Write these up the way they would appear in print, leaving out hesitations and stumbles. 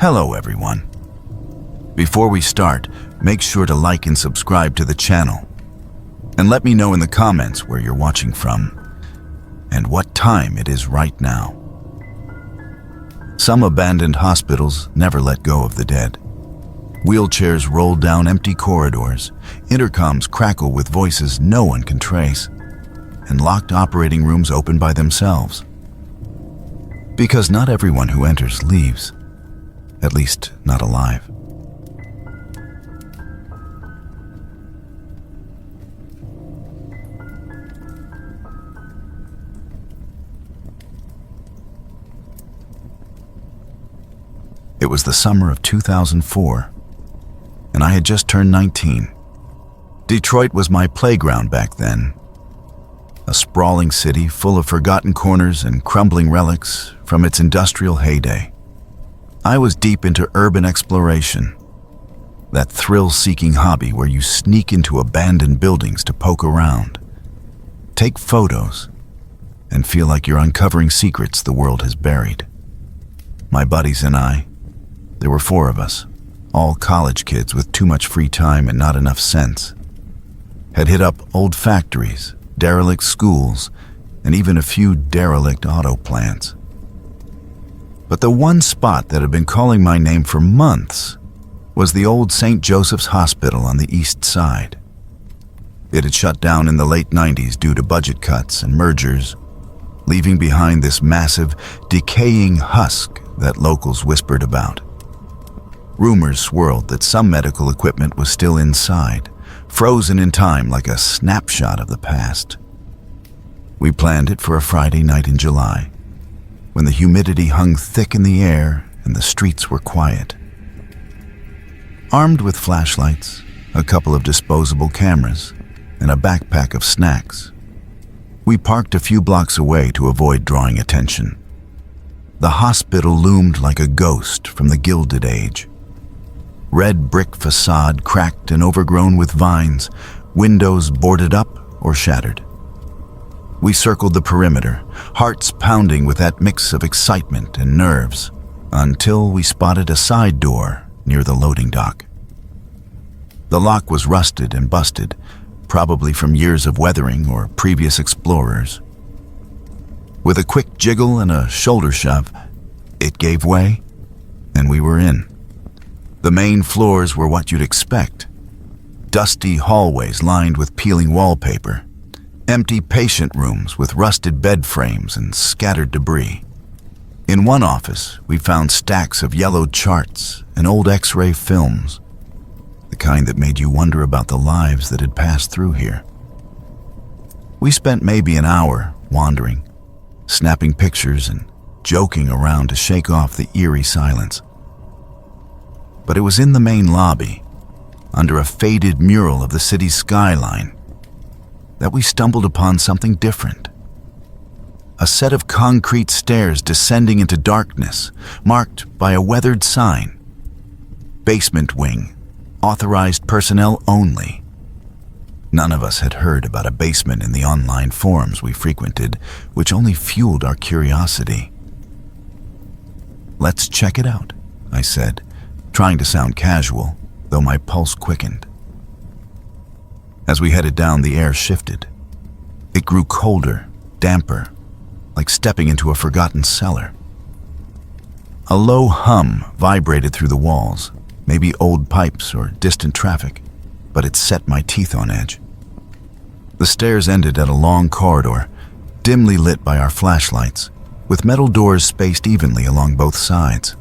Hello everyone. Before we start, make sure to like and subscribe to the channel. And let me know in the comments where you're watching from and what time it is right now. Some abandoned hospitals never let go of the dead. Wheelchairs roll down empty corridors, intercoms crackle with voices no one can trace, and locked operating rooms open by themselves. Because not everyone who enters leaves, at least not alive. It was the summer of 2004, and I had just turned 19. Detroit was my playground back then. A sprawling city full of forgotten corners and crumbling relics from its industrial heyday. I was deep into urban exploration, that thrill-seeking hobby where you sneak into abandoned buildings to poke around, take photos, and feel like you're uncovering secrets the world has buried. My buddies and I, there were 4 of us, all college kids with too much free time and not enough sense, had hit up old factories, derelict schools, and even a few derelict auto plants. But the one spot that had been calling my name for months was the old St. Joseph's Hospital on the east side. It had shut down in the late 90s due to budget cuts and mergers, leaving behind this massive, decaying husk that locals whispered about. Rumors swirled that some medical equipment was still inside, frozen in time like a snapshot of the past. We planned it for a Friday night in July, when the humidity hung thick in the air and the streets were quiet. Armed with flashlights, a couple of disposable cameras, and a backpack of snacks, we parked a few blocks away to avoid drawing attention. The hospital loomed like a ghost from the Gilded Age. Red brick facade cracked and overgrown with vines, windows boarded up or shattered. We circled the perimeter, hearts pounding with that mix of excitement and nerves, until we spotted a side door near the loading dock. The lock was rusted and busted, probably from years of weathering or previous explorers. With a quick jiggle and a shoulder shove, it gave way, and we were in. The main floors were what you'd expect. Dusty hallways lined with peeling wallpaper, empty patient rooms with rusted bed frames and scattered debris. In one office, we found stacks of yellowed charts and old X-ray films, the kind that made you wonder about the lives that had passed through here. We spent maybe an hour wandering, snapping pictures and joking around to shake off the eerie silence. But it was in the main lobby, under a faded mural of the city's skyline, that we stumbled upon something different. A set of concrete stairs descending into darkness, marked by a weathered sign. Basement wing, authorized personnel only. None of us had heard about a basement in the online forums we frequented, which only fueled our curiosity. "Let's check it out," I said, trying to sound casual, though my pulse quickened. As we headed down, the air shifted. It grew colder, damper, like stepping into a forgotten cellar. A low hum vibrated through the walls, maybe old pipes or distant traffic, but it set my teeth on edge. The stairs ended at a long corridor, dimly lit by our flashlights, with metal doors spaced evenly along both sides.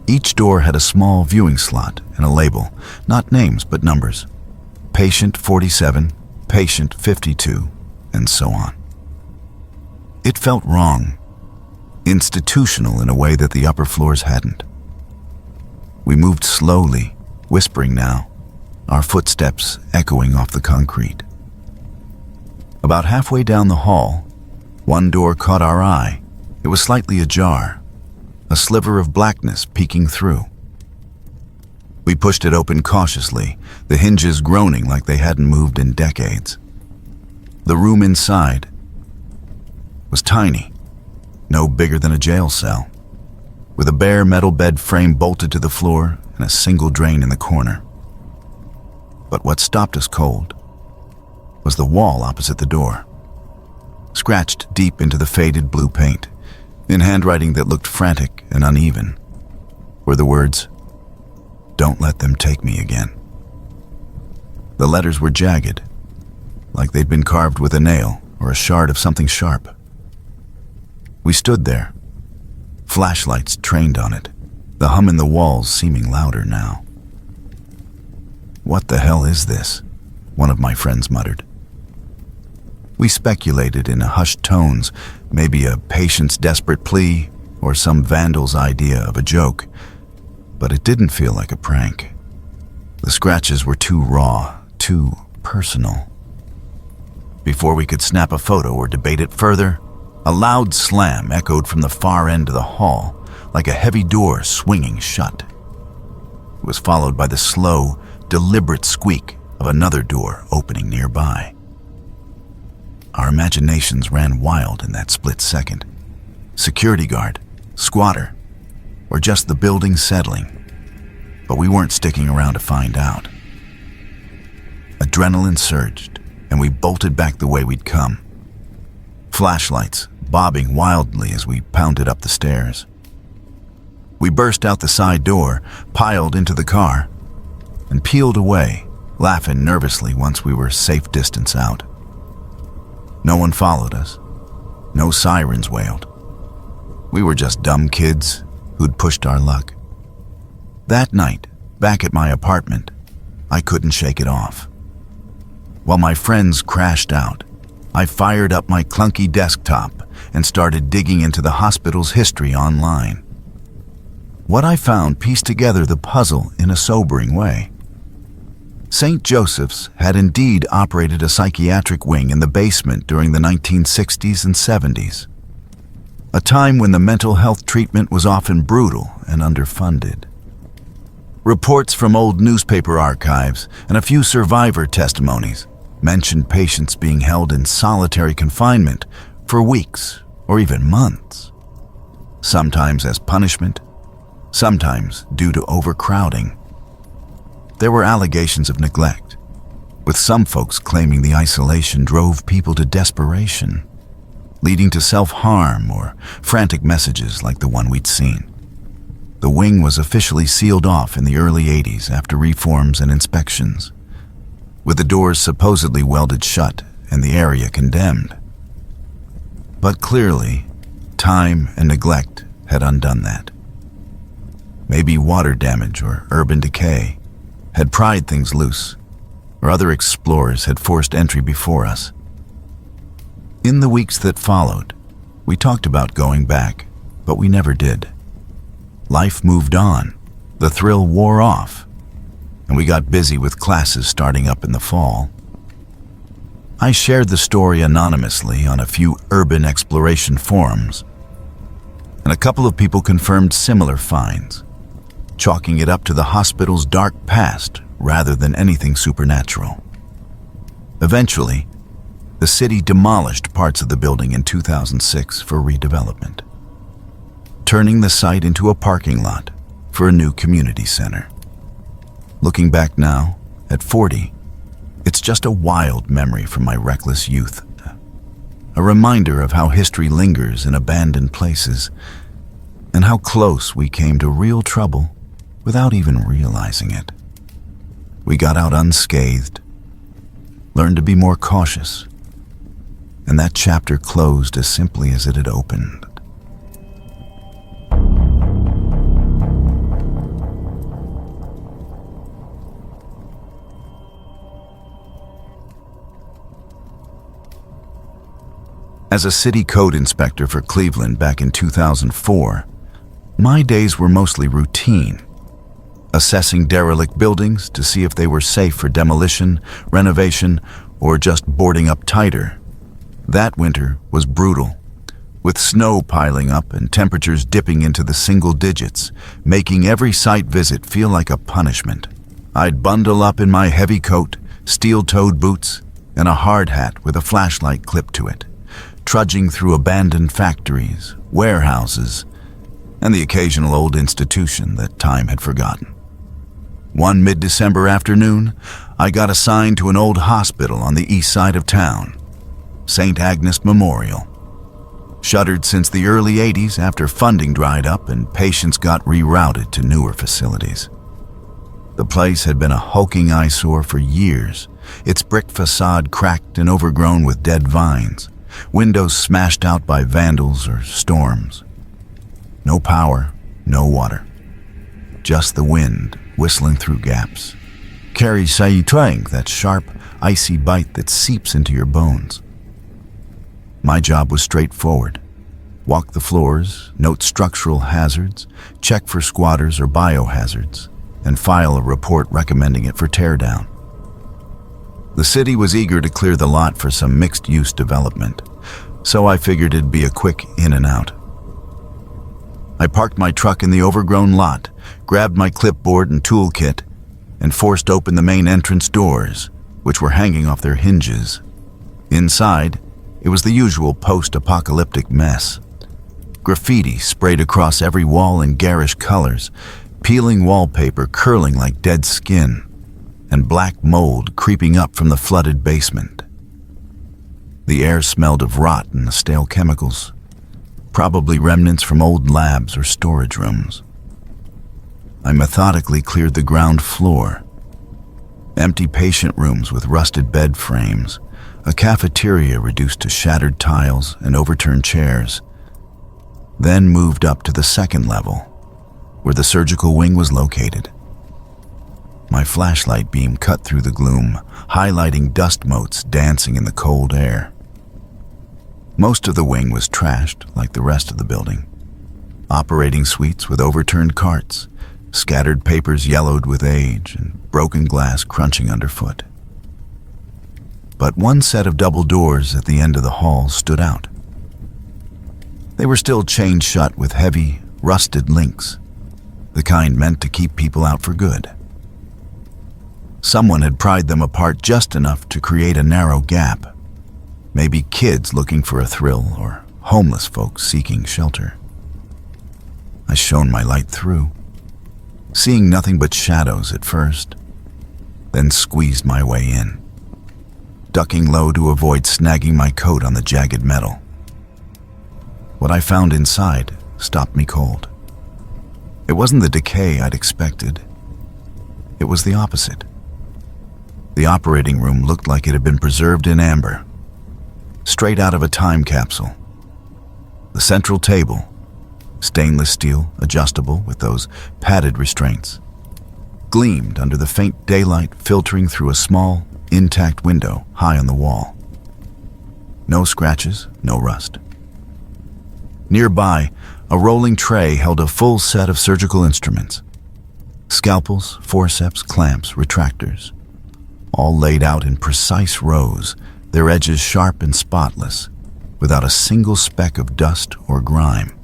Each door had a small viewing slot and a label, not names but numbers. Patient 47, patient 52, and so on. It felt wrong, institutional in a way that the upper floors hadn't. We moved slowly, whispering now, our footsteps echoing off the concrete. About halfway down the hall, one door caught our eye. It was slightly ajar, a sliver of blackness peeking through. We pushed it open cautiously, the hinges groaning like they hadn't moved in decades. The room inside was tiny, no bigger than a jail cell. with a bare metal bed frame bolted to the floor and a single drain in the corner. But what stopped us cold was the wall opposite the door. Scratched deep into the faded blue paint, in handwriting that looked frantic and uneven, were the words, "Don't let them take me again." The letters were jagged, like they'd been carved with a nail or a shard of something sharp. We stood there, flashlights trained on it, the hum in the walls seeming louder now. "What the hell is this?" one of my friends muttered. We speculated in hushed tones, maybe a patient's desperate plea or some vandal's idea of a joke, but it didn't feel like a prank. The scratches were too raw, too personal. Before we could snap a photo or debate it further, a loud slam echoed from the far end of the hall, like a heavy door swinging shut. It was followed by the slow, deliberate squeak of another door opening nearby. Our imaginations ran wild in that split second. Security guard, squatter, or just the building settling. But we weren't sticking around to find out. Adrenaline surged, and we bolted back the way we'd come. Flashlights bobbing wildly as we pounded up the stairs. We burst out the side door, piled into the car, and peeled away, laughing nervously once we were safe distance out. No one followed us. No sirens wailed. We were just dumb kids who'd pushed our luck. That night, back at my apartment, I couldn't shake it off. While my friends crashed out, I fired up my clunky desktop and started digging into the hospital's history online. What I found pieced together the puzzle in a sobering way. St. Joseph's had indeed operated a psychiatric wing in the basement during the 1960s and 70s, a time when the mental health treatment was often brutal and underfunded. Reports from old newspaper archives and a few survivor testimonies mentioned patients being held in solitary confinement for weeks or even months, sometimes as punishment, sometimes due to overcrowding. There were allegations of neglect, with some folks claiming the isolation drove people to desperation, leading to self-harm or frantic messages like the one we'd seen. The wing was officially sealed off in the early 80s after reforms and inspections, with the doors supposedly welded shut and the area condemned. But clearly, time and neglect had undone that. Maybe water damage or urban decay had pried things loose, or other explorers had forced entry before us. In the weeks that followed, we talked about going back, but we never did. Life moved on, the thrill wore off, and we got busy with classes starting up in the fall. I shared the story anonymously on a few urban exploration forums, and a couple of people confirmed similar finds, chalking it up to the hospital's dark past rather than anything supernatural. Eventually, the city demolished parts of the building in 2006 for redevelopment, turning the site into a parking lot for a new community center. Looking back now, at 40, it's just a wild memory from my reckless youth, a reminder of how history lingers in abandoned places and how close we came to real trouble without even realizing it. We got out unscathed, learned to be more cautious, and that chapter closed as simply as it had opened. As a city code inspector for Cleveland back in 2004, my days were mostly routine, assessing derelict buildings to see if they were safe for demolition, renovation, or just boarding up tighter. That winter was brutal, with snow piling up and temperatures dipping into the single digits, making every site visit feel like a punishment. I'd bundle up in my heavy coat, steel-toed boots, and a hard hat with a flashlight clipped to it, trudging through abandoned factories, warehouses, and the occasional old institution that time had forgotten. One mid-December afternoon, I got assigned to an old hospital on the east side of town, St. Agnes Memorial. Shuttered since the early 80s after funding dried up and patients got rerouted to newer facilities. The place had been a hulking eyesore for years, its brick facade cracked and overgrown with dead vines, windows smashed out by vandals or storms. No power, no water. Just the wind whistling through gaps. Carries shadowy, that sharp, icy bite that seeps into your bones. My job was straightforward. Walk the floors, note structural hazards, check for squatters or biohazards, and file a report recommending it for teardown. The city was eager to clear the lot for some mixed-use development, so I figured it'd be a quick in and out. I parked my truck in the overgrown lot, grabbed my clipboard and toolkit, and forced open the main entrance doors, which were hanging off their hinges. Inside, it was the usual post-apocalyptic mess. Graffiti sprayed across every wall in garish colors, peeling wallpaper curling like dead skin, and black mold creeping up from the flooded basement. The air smelled of rot and the stale chemicals, probably remnants from old labs or storage rooms. I methodically cleared the ground floor. Empty patient rooms with rusted bed frames, a cafeteria reduced to shattered tiles and overturned chairs. Then moved up to the second level, where the surgical wing was located. My flashlight beam cut through the gloom, highlighting dust motes dancing in the cold air. Most of the wing was trashed like the rest of the building. Operating suites with overturned carts, scattered papers yellowed with age, and broken glass crunching underfoot. But one set of double doors at the end of the hall stood out. They were still chained shut with heavy, rusted links, the kind meant to keep people out for good. Someone had pried them apart just enough to create a narrow gap. Maybe kids looking for a thrill or homeless folks seeking shelter. I shone my light through, seeing nothing but shadows at first, then squeezed my way in, ducking low to avoid snagging my coat on the jagged metal. What I found inside stopped me cold. It wasn't the decay I'd expected. It was the opposite. The operating room looked like it had been preserved in amber, straight out of a time capsule. The central table, stainless steel, adjustable with those padded restraints, gleamed under the faint daylight filtering through a small, intact window high on the wall. No scratches, no rust. Nearby, a rolling tray held a full set of surgical instruments. Scalpels, forceps, clamps, retractors, all laid out in precise rows, their edges sharp and spotless, without a single speck of dust or grime.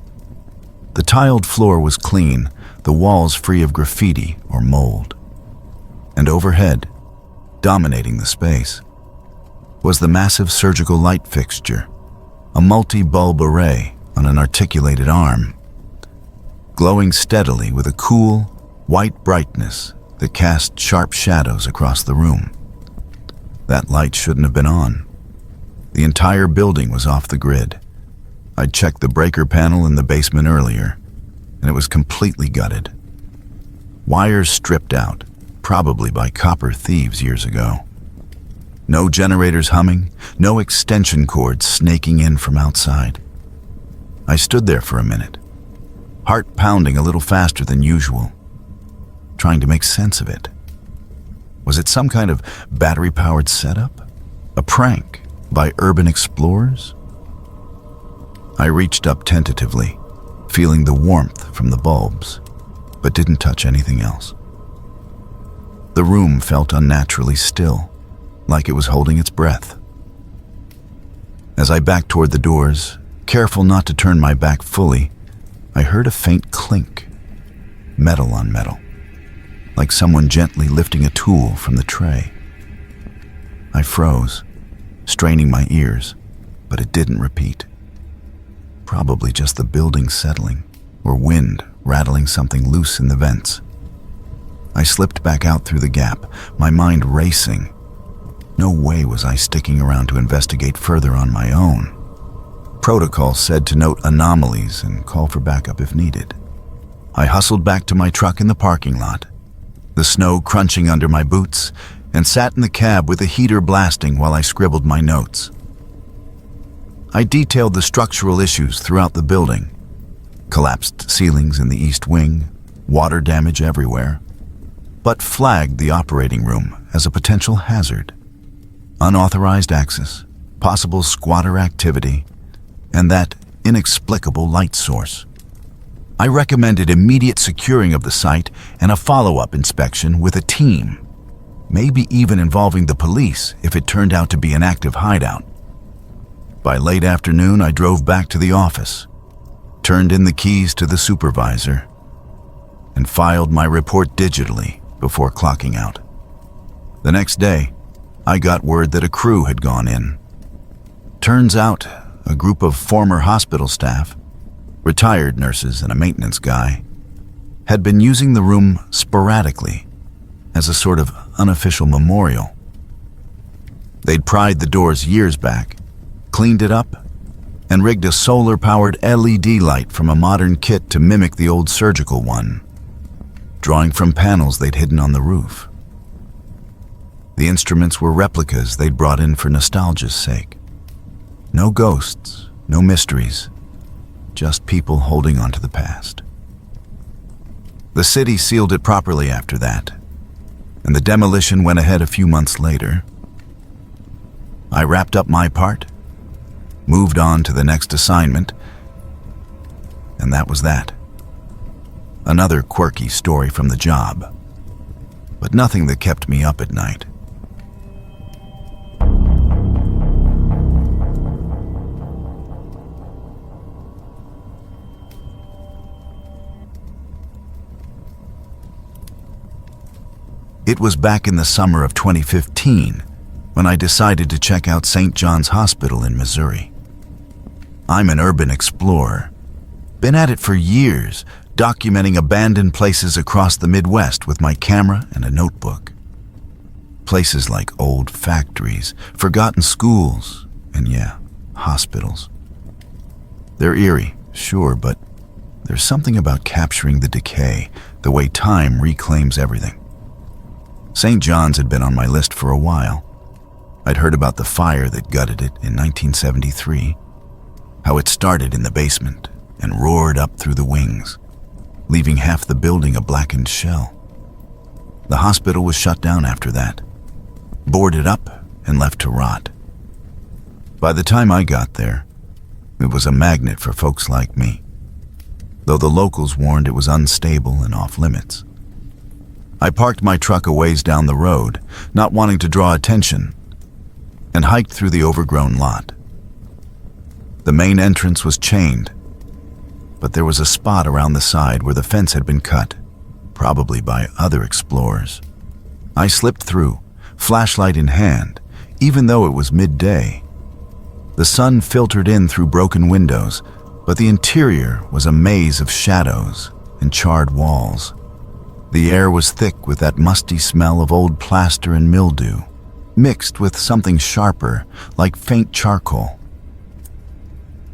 The tiled floor was clean, the walls free of graffiti or mold. And overhead, dominating the space, was the massive surgical light fixture, a multi-bulb array on an articulated arm, glowing steadily with a cool, white brightness that cast sharp shadows across the room. That light shouldn't have been on. The entire building was off the grid. I'd checked the breaker panel in the basement earlier, and it was completely gutted. Wires stripped out, probably by copper thieves years ago. No generators humming, no extension cords snaking in from outside. I stood there for a minute, heart pounding a little faster than usual, trying to make sense of it. Was it some kind of battery-powered setup? A prank by urban explorers? I reached up tentatively, feeling the warmth from the bulbs, but didn't touch anything else. The room felt unnaturally still, like it was holding its breath. As I backed toward the doors, careful not to turn my back fully, I heard a faint clink, metal on metal, like someone gently lifting a tool from the tray. I froze, straining my ears, but it didn't repeat. Probably just the building settling, or wind rattling something loose in the vents. I slipped back out through the gap, my mind racing. No way was I sticking around to investigate further on my own. Protocol said to note anomalies and call for backup if needed. I hustled back to my truck in the parking lot, the snow crunching under my boots, and sat in the cab with the heater blasting while I scribbled my notes. I detailed the structural issues throughout the building: collapsed ceilings in the east wing, water damage everywhere, but flagged the operating room as a potential hazard. Unauthorized access, possible squatter activity, and that inexplicable light source. I recommended immediate securing of the site and a follow-up inspection with a team, maybe even involving the police if it turned out to be an active hideout. By late afternoon, I drove back to the office, turned in the keys to the supervisor, and filed my report digitally before clocking out. The next day, I got word that a crew had gone in. Turns out, a group of former hospital staff, retired nurses and a maintenance guy, had been using the room sporadically as a sort of unofficial memorial. They'd pried the doors years back, cleaned it up, and rigged a solar-powered LED light from a modern kit to mimic the old surgical one, drawing from panels they'd hidden on the roof. The instruments were replicas they'd brought in for nostalgia's sake. No ghosts, no mysteries, just people holding on to the past. The city sealed it properly after that, and the demolition went ahead a few months later. I wrapped up my part, moved on to the next assignment, and that was that. Another quirky story from the job, but nothing that kept me up at night. It was back in the summer of 2015 when I decided to check out St. John's Hospital in Missouri. I'm an urban explorer, been at it for years, documenting abandoned places across the Midwest with my camera and a notebook. Places like old factories, forgotten schools, and hospitals. They're eerie, sure, but there's something about capturing the decay, the way time reclaims everything. St. John's had been on my list for a while. I'd heard about the fire that gutted it in 1973, how it started in the basement and roared up through the wings, leaving half the building a blackened shell. The hospital was shut down after that, boarded up and left to rot. By the time I got there, it was a magnet for folks like me, though the locals warned it was unstable and off-limits. I parked my truck a ways down the road, not wanting to draw attention, and hiked through the overgrown lot. The main entrance was chained, but there was a spot around the side where the fence had been cut, probably by other explorers. I slipped through, flashlight in hand, even though it was midday. The sun filtered in through broken windows, but the interior was a maze of shadows and charred walls. The air was thick with that musty smell of old plaster and mildew, mixed with something sharper, like faint charcoal.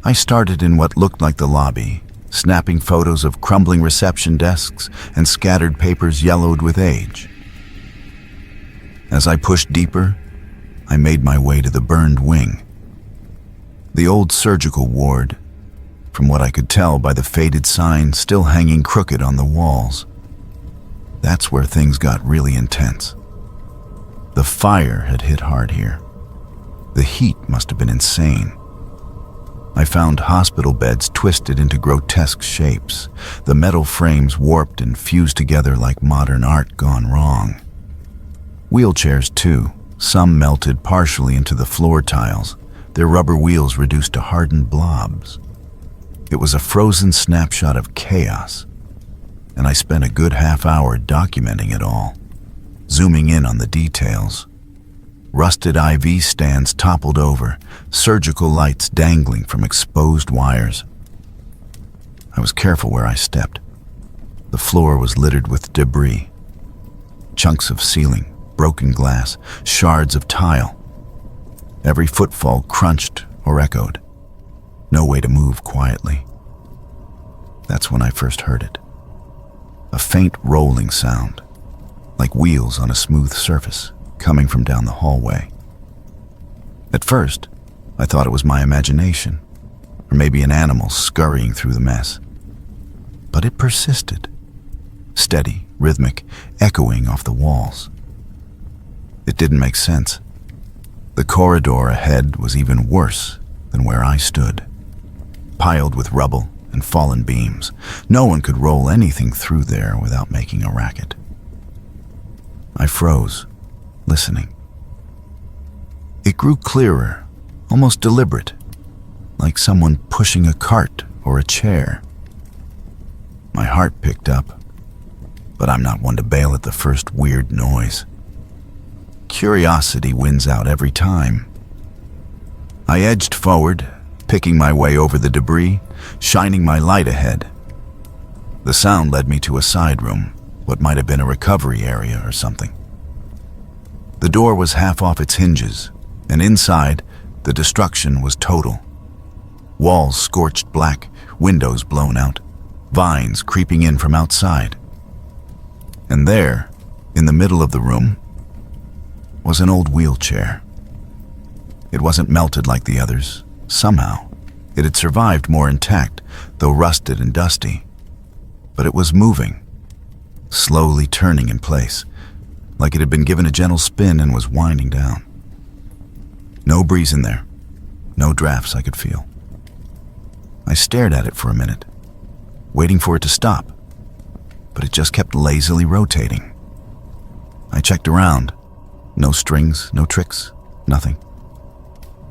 I started in what looked like the lobby, snapping photos of crumbling reception desks and scattered papers yellowed with age. As I pushed deeper, I made my way to the burned wing. The old surgical ward, from what I could tell by the faded sign still hanging crooked on the walls. That's where things got really intense. The fire had hit hard here. The heat must have been insane. I found hospital beds twisted into grotesque shapes, the metal frames warped and fused together like modern art gone wrong. Wheelchairs too, some melted partially into the floor tiles, their rubber wheels reduced to hardened blobs. It was a frozen snapshot of chaos, and I spent a good half hour documenting it all, zooming in on the details. Rusted IV stands toppled over, surgical lights dangling from exposed wires. I was careful where I stepped. The floor was littered with debris. Chunks of ceiling, broken glass, shards of tile. Every footfall crunched or echoed. No way to move quietly. That's when I first heard it. A faint rolling sound, like wheels on a smooth surface, coming from down the hallway. At first, I thought it was my imagination, or maybe an animal scurrying through the mess. But it persisted, steady, rhythmic, echoing off the walls. It didn't make sense. The corridor ahead was even worse than where I stood, piled with rubble and fallen beams. No one could roll anything through there without making a racket. I froze, listening. It grew clearer, almost deliberate, like someone pushing a cart or a chair. My heart picked up, but I'm not one to bail at the first weird noise. Curiosity wins out every time. I edged forward, picking my way over the debris, shining my light ahead. The sound led me to a side room, what might have been a recovery area or something. The door was half off its hinges, and inside, the destruction was total. Walls scorched black, windows blown out, vines creeping in from outside. And there, in the middle of the room, was an old wheelchair. It wasn't melted like the others. Somehow, it had survived more intact, though rusted and dusty. But it was moving, slowly turning in place, like it had been given a gentle spin and was winding down. No breeze in there, no drafts I could feel. I stared at it for a minute, waiting for it to stop, but it just kept lazily rotating. I checked around. No strings, no tricks, nothing.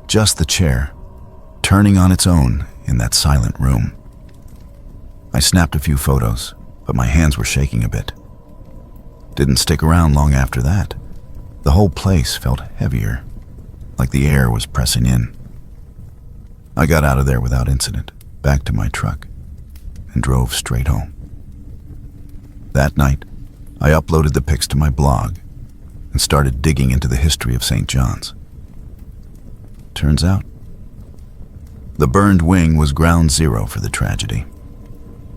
Just the chair, turning on its own in that silent room. I snapped a few photos, but my hands were shaking a bit. Didn't stick around long after that. The whole place felt heavier, like the air was pressing in. I got out of there without incident, back to my truck, and drove straight home. That night, I uploaded the pics to my blog and started digging into the history of St. John's. Turns out, the burned wing was ground zero for the tragedy.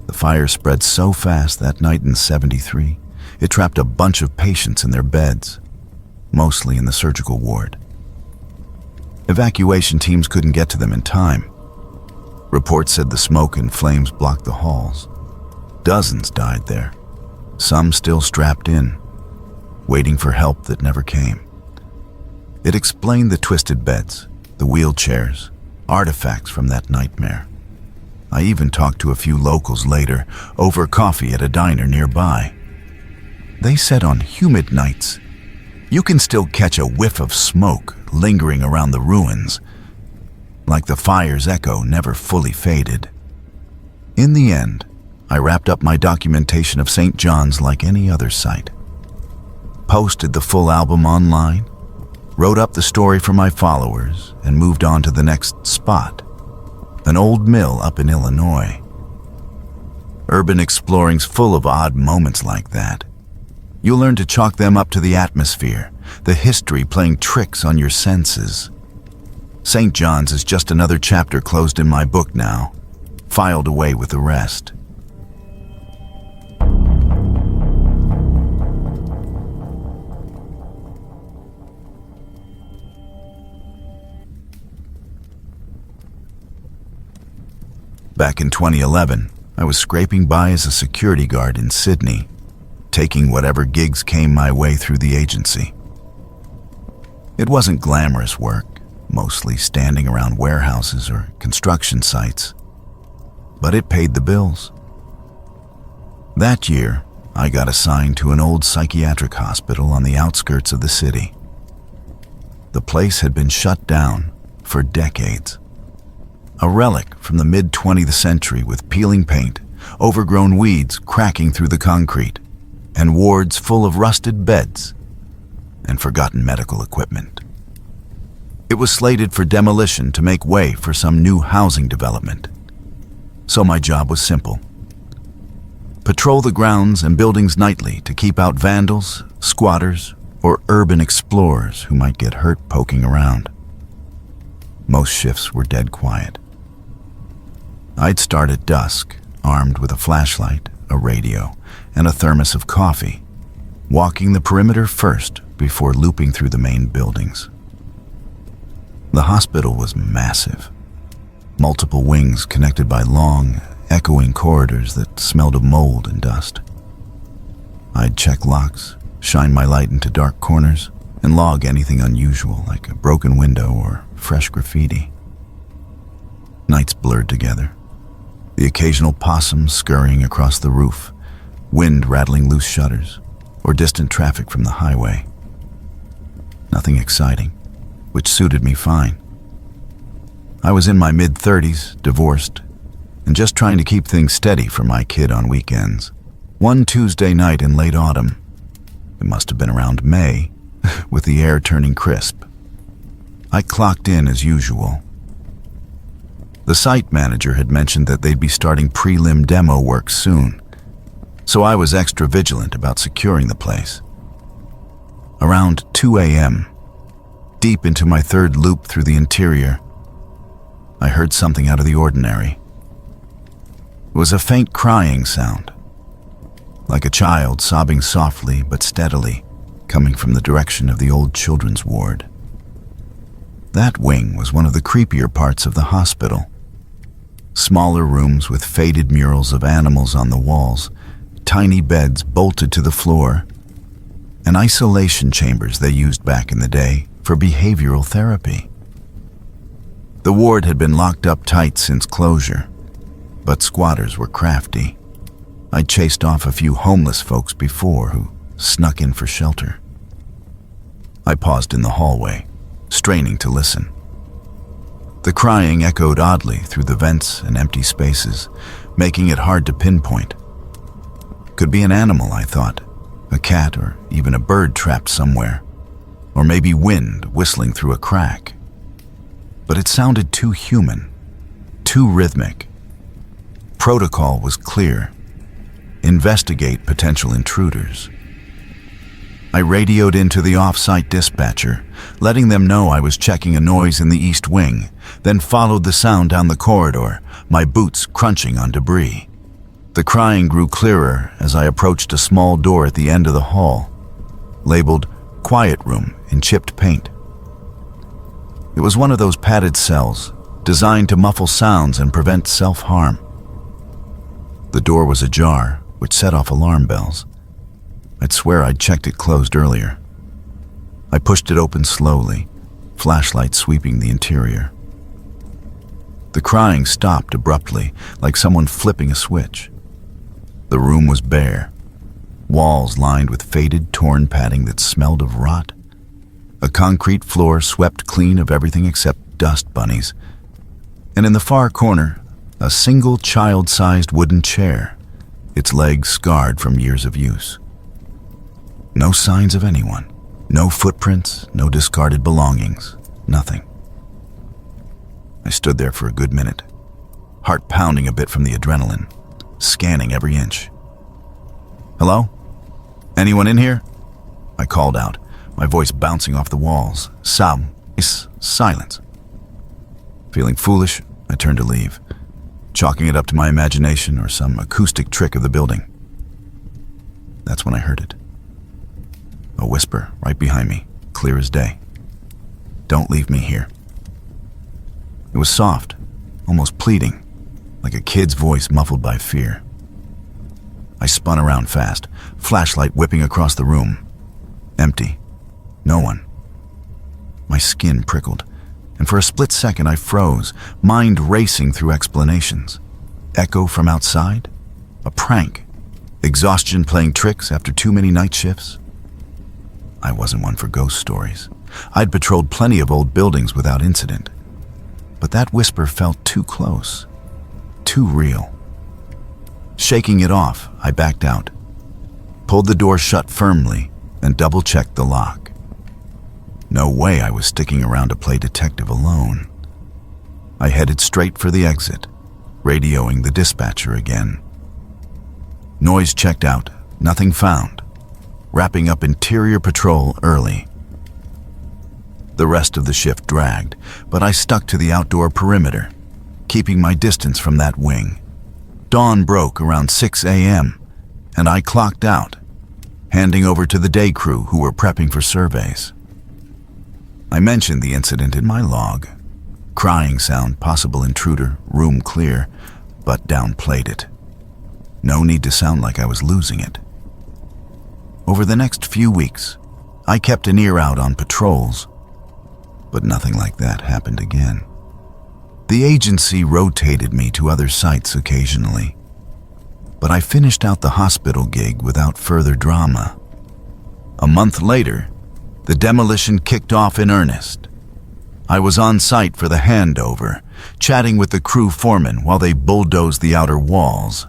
The fire spread so fast that night in '73, it trapped a bunch of patients in their beds, mostly in the surgical ward. Evacuation teams couldn't get to them in time. Reports said the smoke and flames blocked the halls. Dozens died there, some still strapped in, waiting for help that never came. It explained the twisted beds, the wheelchairs, artifacts from that nightmare. I even talked to a few locals later, over coffee at a diner nearby. They said on humid nights, you can still catch a whiff of smoke lingering around the ruins, like the fire's echo never fully faded. In the end, I wrapped up my documentation of St. John's like any other site. Posted the full album online, wrote up the story for my followers, and moved on to the next spot, an old mill up in Illinois. Urban exploring's full of odd moments like that. You'll learn to chalk them up to the atmosphere, the history playing tricks on your senses. St. John's is just another chapter closed in my book now, filed away with the rest. Back in 2011, I was scraping by as a security guard in Sydney, taking whatever gigs came my way through the agency. It wasn't glamorous work, mostly standing around warehouses or construction sites, but it paid the bills. That year, I got assigned to an old psychiatric hospital on the outskirts of the city. The place had been shut down for decades. A relic from the mid-20th century with peeling paint, overgrown weeds cracking through the concrete, and wards full of rusted beds and forgotten medical equipment. It was slated for demolition to make way for some new housing development. so my job was simple. Patrol the grounds and buildings nightly to keep out vandals, squatters, or urban explorers who might get hurt poking around. Most shifts were dead quiet. I'd start at dusk, armed with a flashlight, a radio, and a thermos of coffee, walking the perimeter first before looping through the main buildings. The hospital was massive. Multiple wings connected by long, echoing corridors that smelled of mold and dust. I'd check locks, shine my light into dark corners, and log anything unusual like a broken window or fresh graffiti. Nights blurred together. The occasional possum scurrying across the roof, wind rattling loose shutters, or distant traffic from the highway. Nothing exciting, which suited me fine. I was in my mid-30s, divorced, and just trying to keep things steady for my kid on weekends. One Tuesday night in late autumn, it must have been around May, with the air turning crisp, I clocked in as usual. The site manager had mentioned that they'd be starting prelim demo work soon, so I was extra vigilant about securing the place. Around 2 a.m., deep into my third loop through the interior, I heard something out of the ordinary. It was a faint crying sound, like a child sobbing softly but steadily, coming from the direction of the old children's ward. That wing was one of the creepier parts of the hospital. Smaller rooms with faded murals of animals on the walls, tiny beds bolted to the floor, and isolation chambers they used back in the day for behavioral therapy. The ward had been locked up tight since closure, but squatters were crafty. I'd chased off a few homeless folks before who snuck in for shelter. I paused in the hallway, straining to listen. The crying echoed oddly through the vents and empty spaces, making it hard to pinpoint. Could be an animal, I thought, a cat or even a bird trapped somewhere, or maybe wind whistling through a crack. But it sounded too human, too rhythmic. Protocol was clear. Investigate potential intruders. I radioed into the off-site dispatcher, letting them know I was checking a noise in the east wing, then followed the sound down the corridor, my boots crunching on debris. The crying grew clearer as I approached a small door at the end of the hall, labeled Quiet Room in chipped paint. It was one of those padded cells, designed to muffle sounds and prevent self-harm. The door was ajar, which set off alarm bells. I'd swear I'd checked it closed earlier. I pushed it open slowly, flashlight sweeping the interior. The crying stopped abruptly, like someone flipping a switch. The room was bare, walls lined with faded, torn padding that smelled of rot. A concrete floor swept clean of everything except dust bunnies. And in the far corner, a single child-sized wooden chair, its legs scarred from years of use. No signs of anyone. No footprints, no discarded belongings, nothing. I stood there for a good minute, heart pounding a bit from the adrenaline, scanning every inch. "Hello? Anyone in here?" I called out, my voice bouncing off the walls. Silence. Feeling foolish, I turned to leave, chalking it up to my imagination or some acoustic trick of the building. That's when I heard it. A whisper right behind me, clear as day. "Don't leave me here." It was soft, almost pleading, like a kid's voice muffled by fear. I spun around fast, flashlight whipping across the room. Empty. No one. My skin prickled, and for a split second I froze, mind racing through explanations. Echo from outside? A prank? Exhaustion playing tricks after too many night shifts? I wasn't one for ghost stories. I'd patrolled plenty of old buildings without incident. But that whisper felt too close, too real. Shaking it off, I backed out, pulled the door shut firmly, and double-checked the lock. No way I was sticking around to play detective alone. I headed straight for the exit, radioing the dispatcher again. Noise checked out, nothing found, wrapping up interior patrol early. The rest of the shift dragged, but I stuck to the outdoor perimeter, keeping my distance from that wing. Dawn broke around 6 a.m., and I clocked out, handing over to the day crew who were prepping for surveys. I mentioned the incident in my log. Crying sound, possible intruder, room clear, but downplayed it. No need to sound like I was losing it. Over the next few weeks, I kept an ear out on patrols, but nothing like that happened again. The agency rotated me to other sites occasionally, but I finished out the hospital gig without further drama. A month later, the demolition kicked off in earnest. I was on site for the handover, chatting with the crew foreman while they bulldozed the outer walls.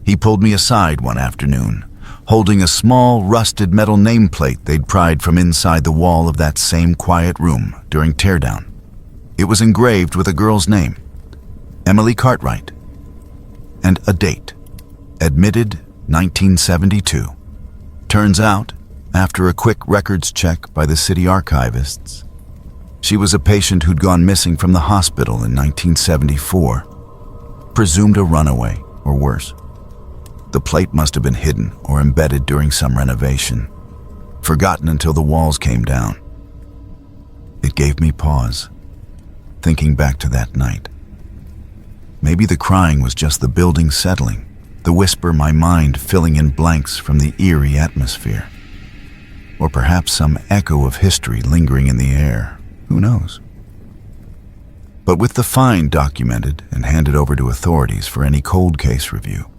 He pulled me aside one afternoon, holding a small, rusted metal nameplate they'd pried from inside the wall of that same quiet room during teardown. It was engraved with a girl's name, Emily Cartwright, and a date, admitted 1972. Turns out, after a quick records check by the city archivists, she was a patient who'd gone missing from the hospital in 1974, presumed a runaway or worse. The plate must have been hidden or embedded during some renovation, forgotten until the walls came down. It gave me pause, thinking back to that night. Maybe the crying was just the building settling, the whisper my mind filling in blanks from the eerie atmosphere. Or perhaps some echo of history lingering in the air. Who knows? But with the find documented and handed over to authorities for any cold case review,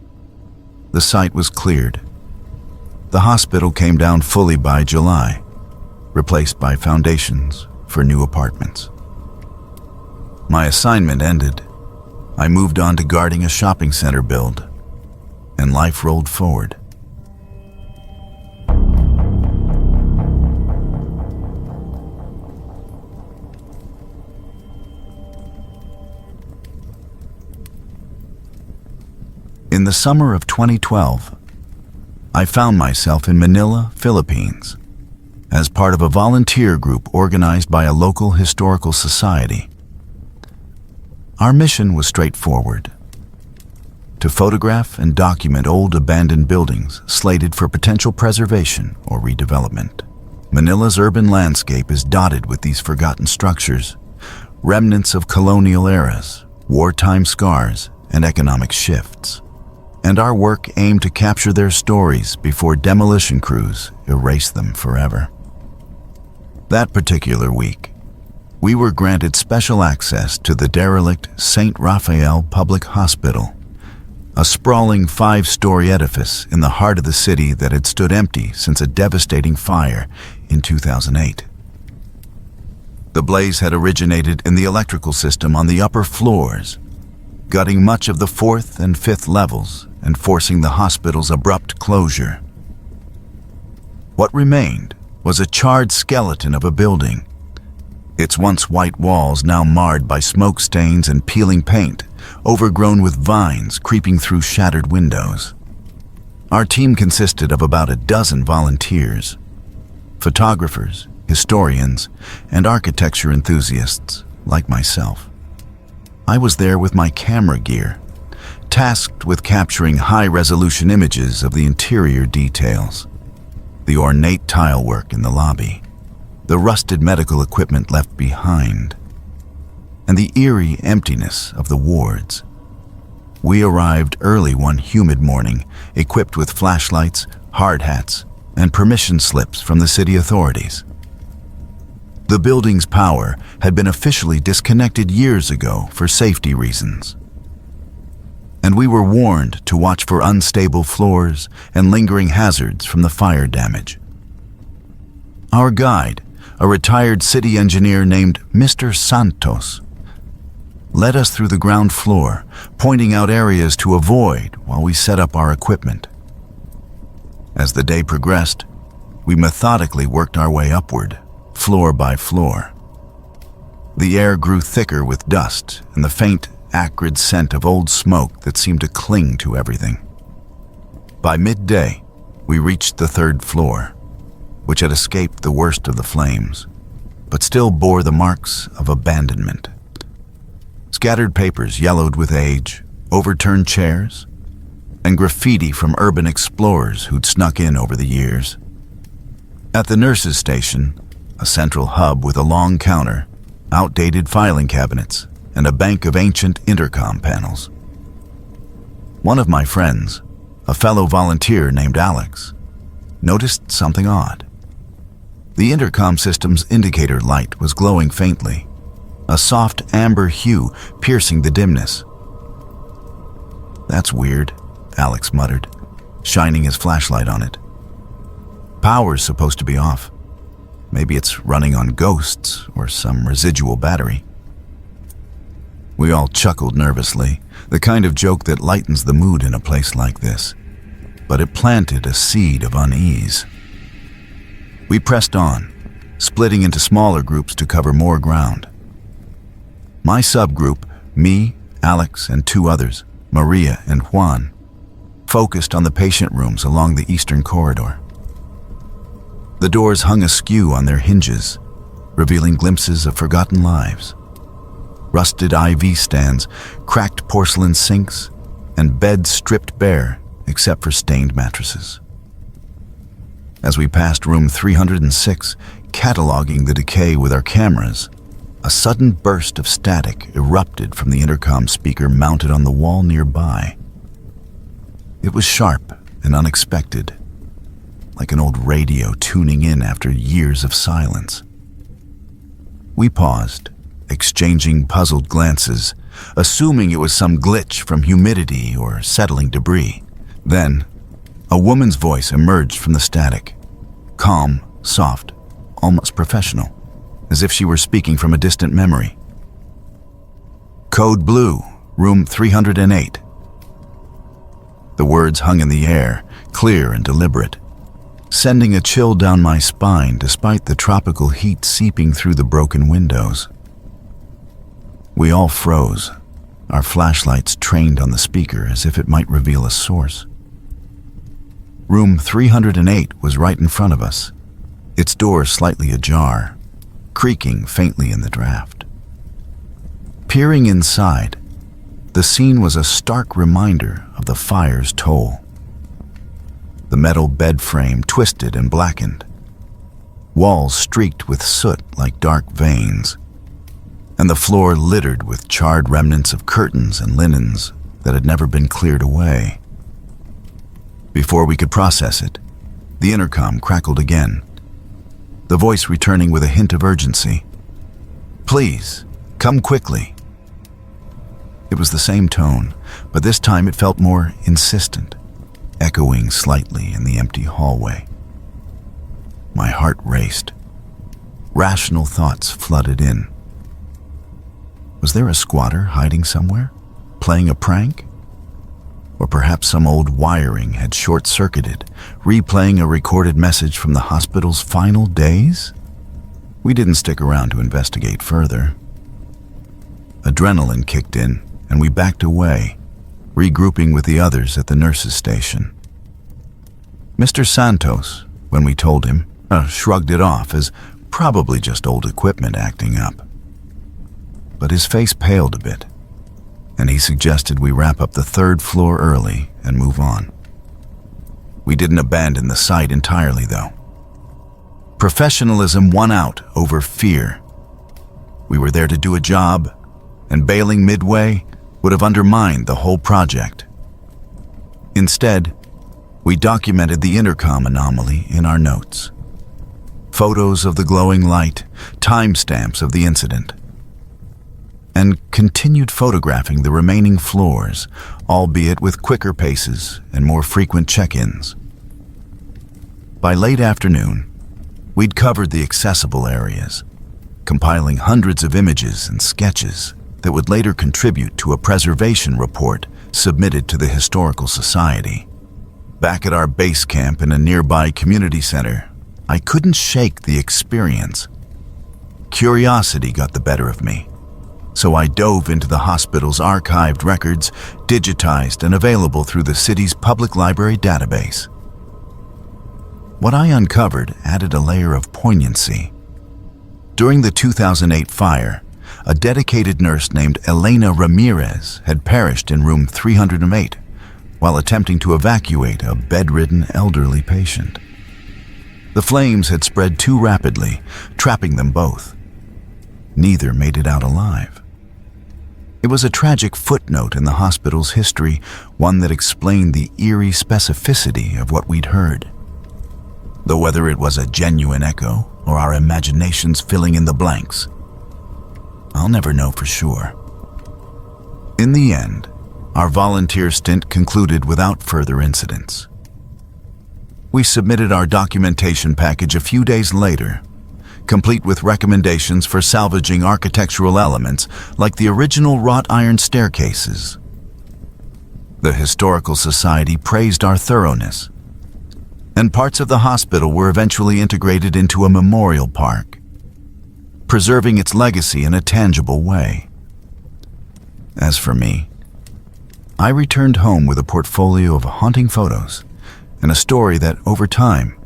the site was cleared. The hospital came down fully by July, replaced by foundations for new apartments. My assignment ended. I moved on to guarding a shopping center build, and life rolled forward. In the summer of 2012, I found myself in Manila, Philippines, as part of a volunteer group organized by a local historical society. Our mission was straightforward: to photograph and document old abandoned buildings slated for potential preservation or redevelopment. Manila's urban landscape is dotted with these forgotten structures, remnants of colonial eras, wartime scars, and economic shifts. And our work aimed to capture their stories before demolition crews erase them forever. That particular week, we were granted special access to the derelict St. Raphael Public Hospital, a sprawling 5-story edifice in the heart of the city that had stood empty since a devastating fire in 2008. The blaze had originated in the electrical system on the upper floors, gutting much of the 4th and 5th levels and forcing the hospital's abrupt closure. What remained was a charred skeleton of a building, its once white walls now marred by smoke stains and peeling paint, overgrown with vines creeping through shattered windows. Our team consisted of about a dozen volunteers, photographers, historians, and architecture enthusiasts like myself. I was there with my camera gear, tasked with capturing high-resolution images of the interior details, the ornate tilework in the lobby, the rusted medical equipment left behind, and the eerie emptiness of the wards. We arrived early one humid morning, equipped with flashlights, hard hats, and permission slips from the city authorities. The building's power had been officially disconnected years ago for safety reasons, and we were warned to watch for unstable floors and lingering hazards from the fire damage. Our guide, a retired city engineer named Mr. Santos, led us through the ground floor, pointing out areas to avoid while we set up our equipment. As the day progressed, we methodically worked our way upward, floor by floor. The air grew thicker with dust, and the faint, acrid scent of old smoke that seemed to cling to everything. By midday, we reached the third floor, which had escaped the worst of the flames, but still bore the marks of abandonment. Scattered papers yellowed with age, overturned chairs, and graffiti from urban explorers who'd snuck in over the years. At the nurses' station, a central hub with a long counter, outdated filing cabinets, and a bank of ancient intercom panels. One of my friends, a fellow volunteer named Alex, noticed something odd. The intercom system's indicator light was glowing faintly, a soft amber hue piercing the dimness. "That's weird," Alex muttered, shining his flashlight on it. "Power's supposed to be off. Maybe it's running on ghosts or some residual battery." We all chuckled nervously, the kind of joke that lightens the mood in a place like this, but it planted a seed of unease. We pressed on, splitting into smaller groups to cover more ground. My subgroup, me, Alex, and two others, Maria and Juan, focused on the patient rooms along the eastern corridor. The doors hung askew on their hinges, revealing glimpses of forgotten lives. Rusted IV stands, cracked porcelain sinks, and beds stripped bare except for stained mattresses. As we passed room 306, cataloging the decay with our cameras, a sudden burst of static erupted from the intercom speaker mounted on the wall nearby. It was sharp and unexpected, like an old radio tuning in after years of silence. We paused, exchanging puzzled glances, assuming it was some glitch from humidity or settling debris. Then, a woman's voice emerged from the static, calm, soft, almost professional, as if she were speaking from a distant memory. "Code Blue, room 308. The words hung in the air, clear and deliberate, sending a chill down my spine despite the tropical heat seeping through the broken windows. We all froze, our flashlights trained on the speaker as if it might reveal a source. Room 308 was right in front of us, its door slightly ajar, creaking faintly in the draft. Peering inside, the scene was a stark reminder of the fire's toll. The metal bed frame twisted and blackened, walls streaked with soot like dark veins, and the floor littered with charred remnants of curtains and linens that had never been cleared away. Before we could process it, the intercom crackled again, the voice returning with a hint of urgency. "Please, come quickly." It was the same tone, but this time it felt more insistent, echoing slightly in the empty hallway. My heart raced. Rational thoughts flooded in. Was there a squatter hiding somewhere, playing a prank? Or perhaps some old wiring had short-circuited, replaying a recorded message from the hospital's final days? We didn't stick around to investigate further. Adrenaline kicked in, and we backed away, regrouping with the others at the nurses' station. Mr. Santos, when we told him, shrugged it off as probably just old equipment acting up. But his face paled a bit, and he suggested we wrap up the third floor early and move on. We didn't abandon the site entirely, though. Professionalism won out over fear. We were there to do a job, and bailing midway would have undermined the whole project. Instead, we documented the intercom anomaly in our notes. Photos of the glowing light, timestamps of the incident, and continued photographing the remaining floors, albeit with quicker paces and more frequent check-ins. By late afternoon, we'd covered the accessible areas, compiling hundreds of images and sketches that would later contribute to a preservation report submitted to the Historical Society. Back at our base camp in a nearby community center, I couldn't shake the experience. Curiosity got the better of me, so I dove into the hospital's archived records, digitized and available through the city's public library database. What I uncovered added a layer of poignancy. During the 2008 fire, a dedicated nurse named Elena Ramirez had perished in room 308 while attempting to evacuate a bedridden elderly patient. The flames had spread too rapidly, trapping them both. Neither made it out alive. It was a tragic footnote in the hospital's history, one that explained the eerie specificity of what we'd heard. Though whether it was a genuine echo or our imaginations filling in the blanks, I'll never know for sure. In the end, our volunteer stint concluded without further incidents. We submitted our documentation package a few days later, complete with recommendations for salvaging architectural elements like the original wrought iron staircases. The Historical Society praised our thoroughness, and parts of the hospital were eventually integrated into a memorial park, preserving its legacy in a tangible way. As for me, I returned home with a portfolio of haunting photos and a story that, over time,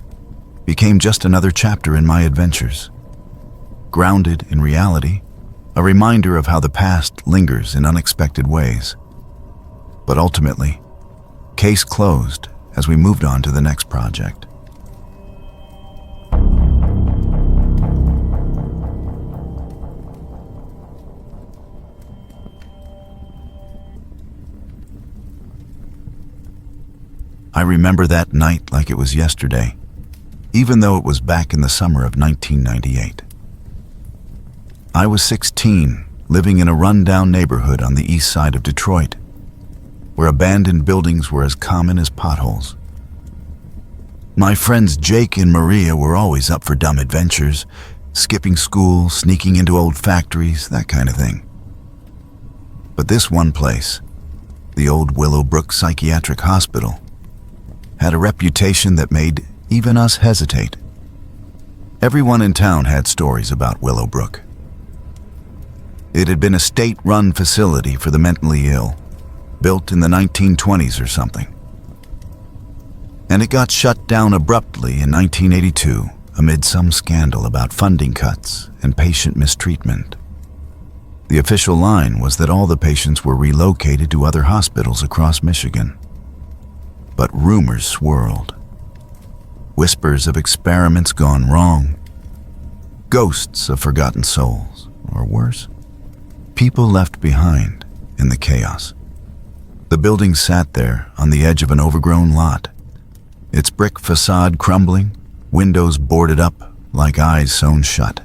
became just another chapter in my adventures. Grounded in reality, a reminder of how the past lingers in unexpected ways. But ultimately, case closed as we moved on to the next project. I remember that night like it was yesterday, even though it was back in the summer of 1998. I was 16, living in a run-down neighborhood on the east side of Detroit, where abandoned buildings were as common as potholes. My friends Jake and Maria were always up for dumb adventures, skipping school, sneaking into old factories, that kind of thing. But this one place, the old Willowbrook Psychiatric Hospital, had a reputation that made even us hesitate. Everyone in town had stories about Willowbrook. It had been a state-run facility for the mentally ill, built in the 1920s or something. And it got shut down abruptly in 1982 amid some scandal about funding cuts and patient mistreatment. The official line was that all the patients were relocated to other hospitals across Michigan. But rumors swirled. Whispers of experiments gone wrong, ghosts of forgotten souls, or worse, people left behind in the chaos. The building sat there on the edge of an overgrown lot, its brick facade crumbling, windows boarded up like eyes sewn shut.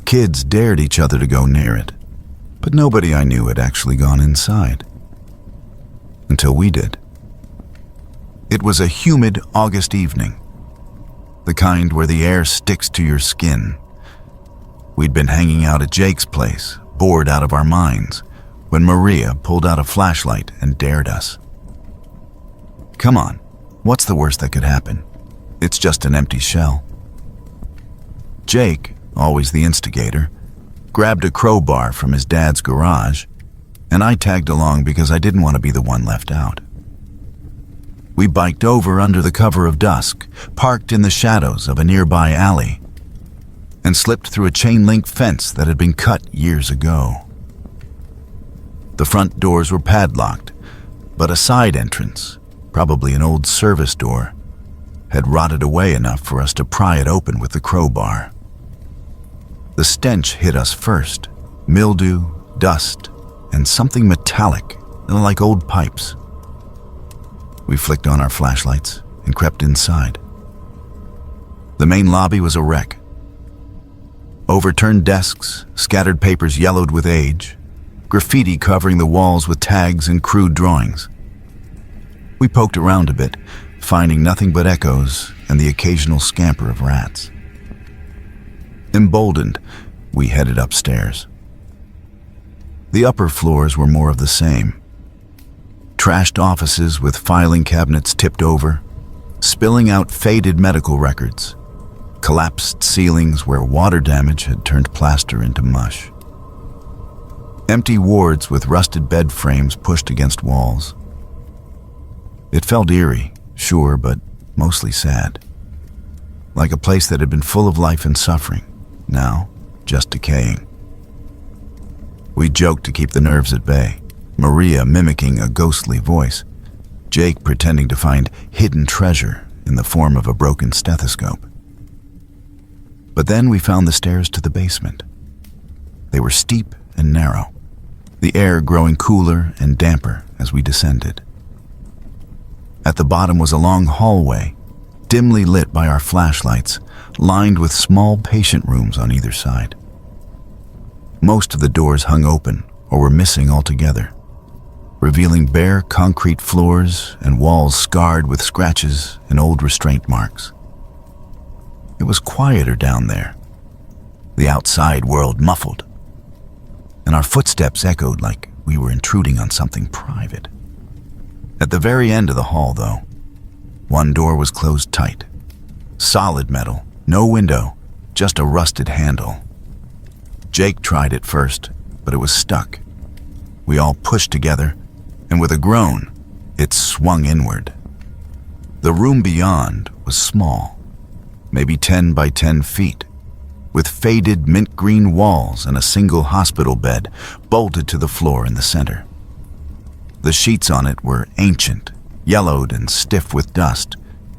Kids dared each other to go near it, but nobody I knew had actually gone inside. Until we did. It was a humid August evening, the kind where the air sticks to your skin. We'd been hanging out at Jake's place, bored out of our minds, when Maria pulled out a flashlight and dared us. Come on, what's the worst that could happen? It's just an empty shell. Jake, always the instigator, grabbed a crowbar from his dad's garage, and I tagged along because I didn't want to be the one left out. We biked over under the cover of dusk, parked in the shadows of a nearby alley, and slipped through a chain-link fence that had been cut years ago. The front doors were padlocked, but a side entrance, probably an old service door, had rotted away enough for us to pry it open with the crowbar. The stench hit us first, mildew, dust, and something metallic, like old pipes. We flicked on our flashlights and crept inside. The main lobby was a wreck. Overturned desks, scattered papers yellowed with age, graffiti covering the walls with tags and crude drawings. We poked around a bit, finding nothing but echoes and the occasional scamper of rats. Emboldened, we headed upstairs. The upper floors were more of the same. Trashed offices with filing cabinets tipped over, spilling out faded medical records, collapsed ceilings where water damage had turned plaster into mush. Empty wards with rusted bed frames pushed against walls. It felt eerie, sure, but mostly sad. Like a place that had been full of life and suffering, now just decaying. We joked to keep the nerves at bay, Maria mimicking a ghostly voice, Jake pretending to find hidden treasure in the form of a broken stethoscope. But then we found the stairs to the basement. They were steep and narrow, the air growing cooler and damper as we descended. At the bottom was a long hallway, dimly lit by our flashlights, lined with small patient rooms on either side. Most of the doors hung open or were missing altogether, revealing bare concrete floors and walls scarred with scratches and old restraint marks. It was quieter down there, the outside world muffled, and our footsteps echoed like we were intruding on something private. At the very end of the hall, though, one door was closed tight. Solid metal, no window, just a rusted handle. Jake tried it first, but it was stuck. We all pushed together, and with a groan, it swung inward. The room beyond was small, maybe 10 by 10 feet, with faded mint green walls and a single hospital bed bolted to the floor in the center. The sheets on it were ancient, yellowed and stiff with dust,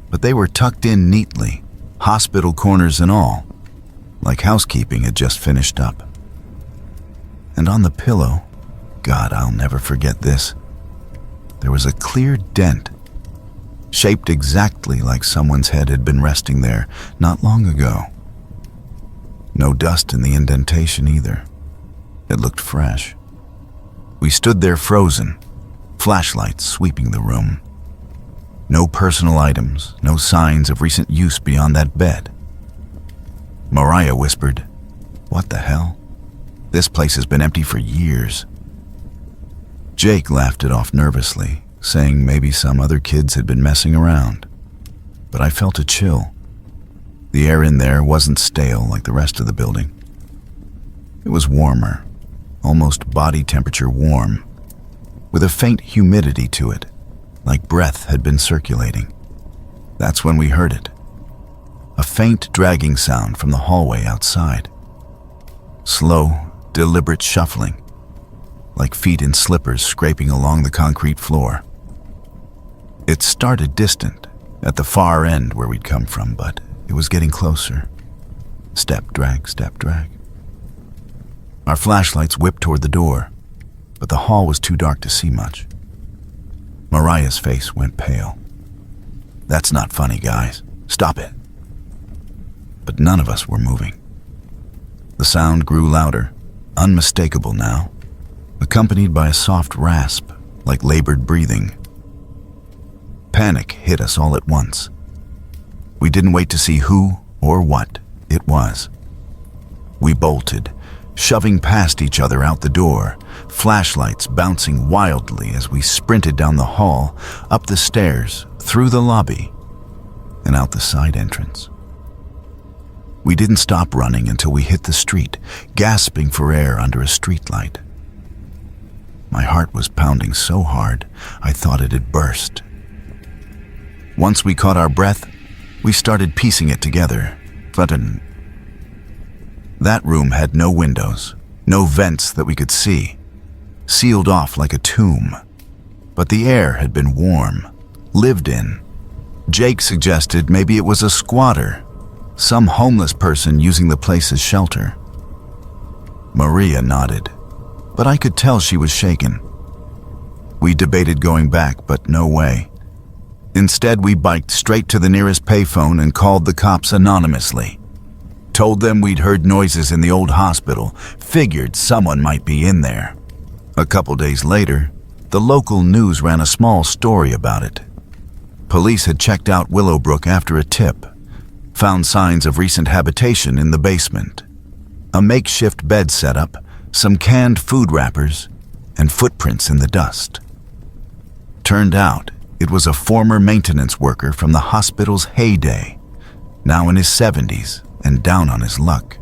but they were tucked in neatly, hospital corners and all, like housekeeping had just finished up. And on the pillow, God, I'll never forget this, there was a clear dent, shaped exactly like someone's head had been resting there not long ago. No dust in the indentation either. It looked fresh. We stood there frozen, flashlights sweeping the room. No personal items, no signs of recent use beyond that bed. Mariah whispered, "What the hell? This place has been empty for years." Jake laughed it off nervously, saying maybe some other kids had been messing around. But I felt a chill. The air in there wasn't stale like the rest of the building. It was warmer, almost body temperature warm, with a faint humidity to it, like breath had been circulating. That's when we heard it. A faint dragging sound from the hallway outside. Slow, deliberate shuffling, like feet in slippers scraping along the concrete floor. It started distant, at the far end where we'd come from, but it was getting closer. Step, drag, step, drag. Our flashlights whipped toward the door, but the hall was too dark to see much. Mariah's face went pale. "That's not funny, guys. Stop it." But none of us were moving. The sound grew louder, unmistakable now, accompanied by a soft rasp, like labored breathing. Panic hit us all at once. We didn't wait to see who or what it was. We bolted, shoving past each other out the door, flashlights bouncing wildly as we sprinted down the hall, up the stairs, through the lobby, and out the side entrance. We didn't stop running until we hit the street, gasping for air under a streetlight. My heart was pounding so hard, I thought it had burst. Once we caught our breath, we started piecing it together. That room had no windows, no vents that we could see, sealed off like a tomb. But the air had been warm, lived in. Jake suggested maybe it was a squatter, some homeless person using the place as shelter. Maria nodded, but I could tell she was shaken. We debated going back, but no way. Instead, we biked straight to the nearest payphone and called the cops anonymously. Told them we'd heard noises in the old hospital, figured someone might be in there. A couple days later, the local news ran a small story about it. Police had checked out Willowbrook after a tip, found signs of recent habitation in the basement, a makeshift bed setup, some canned food wrappers, and footprints in the dust. Turned out, it was a former maintenance worker from the hospital's heyday, now in his 70s and down on his luck,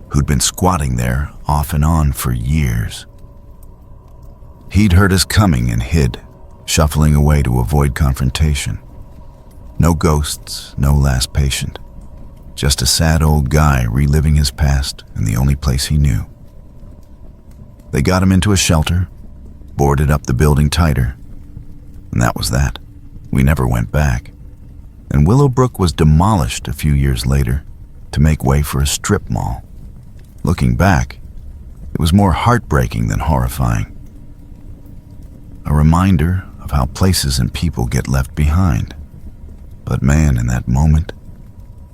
who'd been squatting there off and on for years. He'd heard us coming and hid, shuffling away to avoid confrontation. No ghosts, no last patient. Just a sad old guy reliving his past in the only place he knew. They got him into a shelter, boarded up the building tighter, and that was that. We never went back. And Willowbrook was demolished a few years later to make way for a strip mall. Looking back, it was more heartbreaking than horrifying. A reminder of how places and people get left behind. But man, in that moment,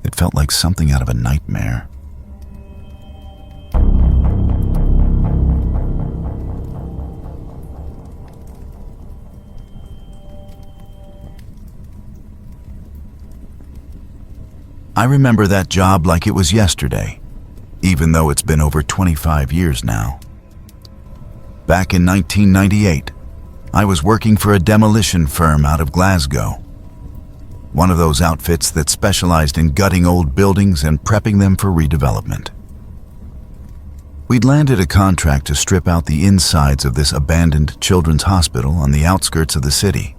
it felt like something out of a nightmare. I remember that job like it was yesterday, even though it's been over 25 years now. Back in 1998, I was working for a demolition firm out of Glasgow. One of those outfits that specialized in gutting old buildings and prepping them for redevelopment. We'd landed a contract to strip out the insides of this abandoned children's hospital on the outskirts of the city.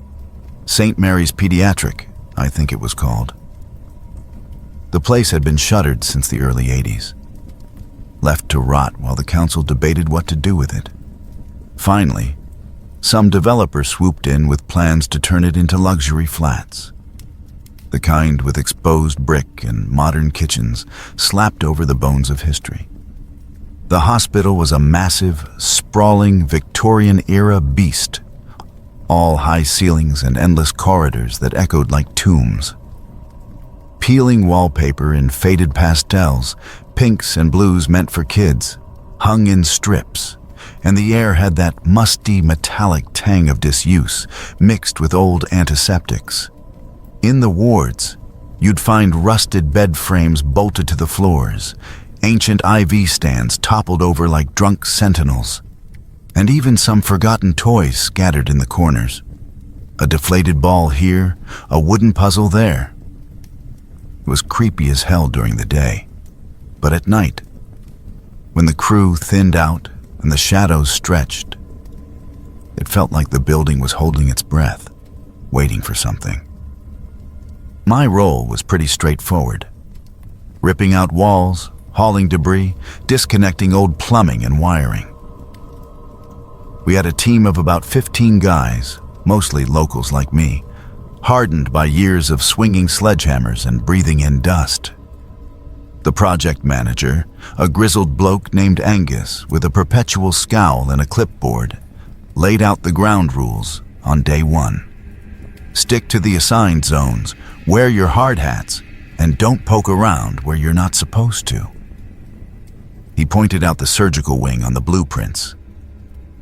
St. Mary's Pediatric, I think it was called. The place had been shuttered since the early 80s, left to rot while the council debated what to do with it. Finally, some developer swooped in with plans to turn it into luxury flats. The kind with exposed brick and modern kitchens slapped over the bones of history. The hospital was a massive, sprawling Victorian-era beast, all high ceilings and endless corridors that echoed like tombs. Peeling wallpaper in faded pastels, pinks and blues meant for kids, hung in strips, and the air had that musty, metallic tang of disuse mixed with old antiseptics. In the wards, you'd find rusted bed frames bolted to the floors, ancient IV stands toppled over like drunk sentinels, and even some forgotten toys scattered in the corners. A deflated ball here, a wooden puzzle there. It was creepy as hell during the day, but at night, when the crew thinned out and the shadows stretched, it felt like the building was holding its breath, waiting for something. My role was pretty straightforward. Ripping out walls, hauling debris, disconnecting old plumbing and wiring. We had a team of about 15 guys, mostly locals like me, hardened by years of swinging sledgehammers and breathing in dust. The project manager, a grizzled bloke named Angus with a perpetual scowl and a clipboard, laid out the ground rules on day one. Stick to the assigned zones, wear your hard hats, and don't poke around where you're not supposed to. He pointed out the surgical wing on the blueprints,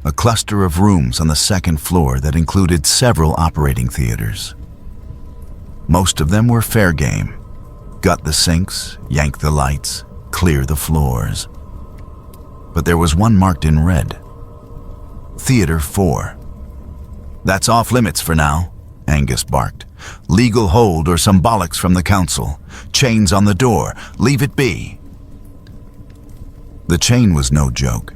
a cluster of rooms on the second floor that included several operating theaters. Most of them were fair game. Gut the sinks, yank the lights, clear the floors. But there was one marked in red. Theater 4. "That's off limits for now," Angus barked. "Legal hold or some bollocks from the council. Chains on the door. Leave it be." The chain was no joke.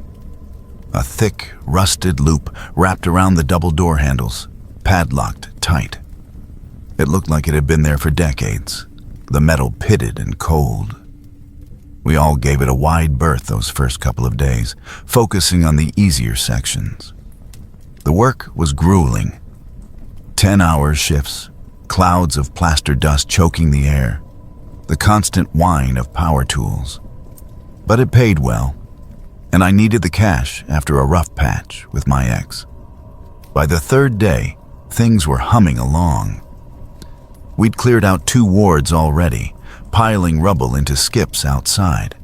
A thick, rusted loop wrapped around the double door handles, padlocked tight. It looked like it had been there for decades, the metal pitted and cold. We all gave it a wide berth those first couple of days, focusing on the easier sections. The work was grueling. 10-hour shifts, clouds of plaster dust choking the air, the constant whine of power tools. But it paid well, and I needed the cash after a rough patch with my ex. By the third day, things were humming along. We'd cleared out 2 wards already, piling rubble into skips outside.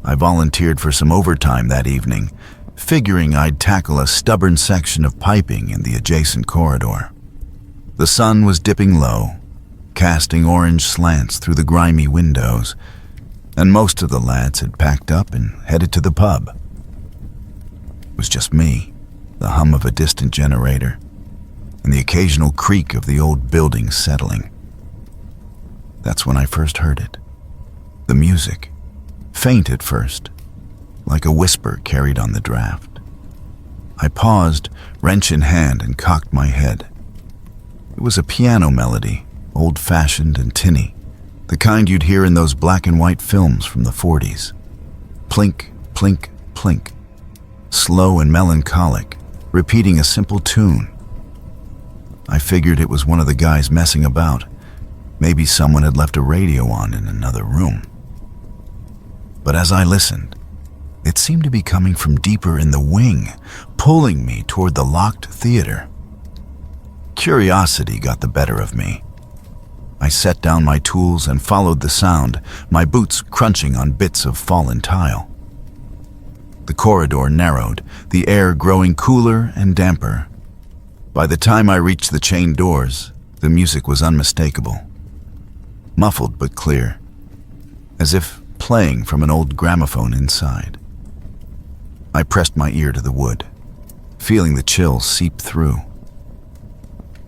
I volunteered for some overtime that evening, figuring I'd tackle a stubborn section of piping in the adjacent corridor. The sun was dipping low, casting orange slants through the grimy windows, and most of the lads had packed up and headed to the pub. It was just me, the hum of a distant generator, and the occasional creak of the old building settling. That's when I first heard it. The music, faint at first, like a whisper carried on the draft. I paused, wrench in hand, and cocked my head. It was a piano melody, old-fashioned and tinny, the kind you'd hear in those black and white films from the 40s. Plink, plink, plink. Slow and melancholic, repeating a simple tune. I figured it was one of the guys messing about. Maybe someone had left a radio on in another room. But as I listened, it seemed to be coming from deeper in the wing, pulling me toward the locked theater. Curiosity got the better of me. I set down my tools and followed the sound, my boots crunching on bits of fallen tile. The corridor narrowed, the air growing cooler and damper. By the time I reached the chain doors, the music was unmistakable. Muffled but clear, as if playing from an old gramophone inside. I pressed my ear to the wood, feeling the chills seep through.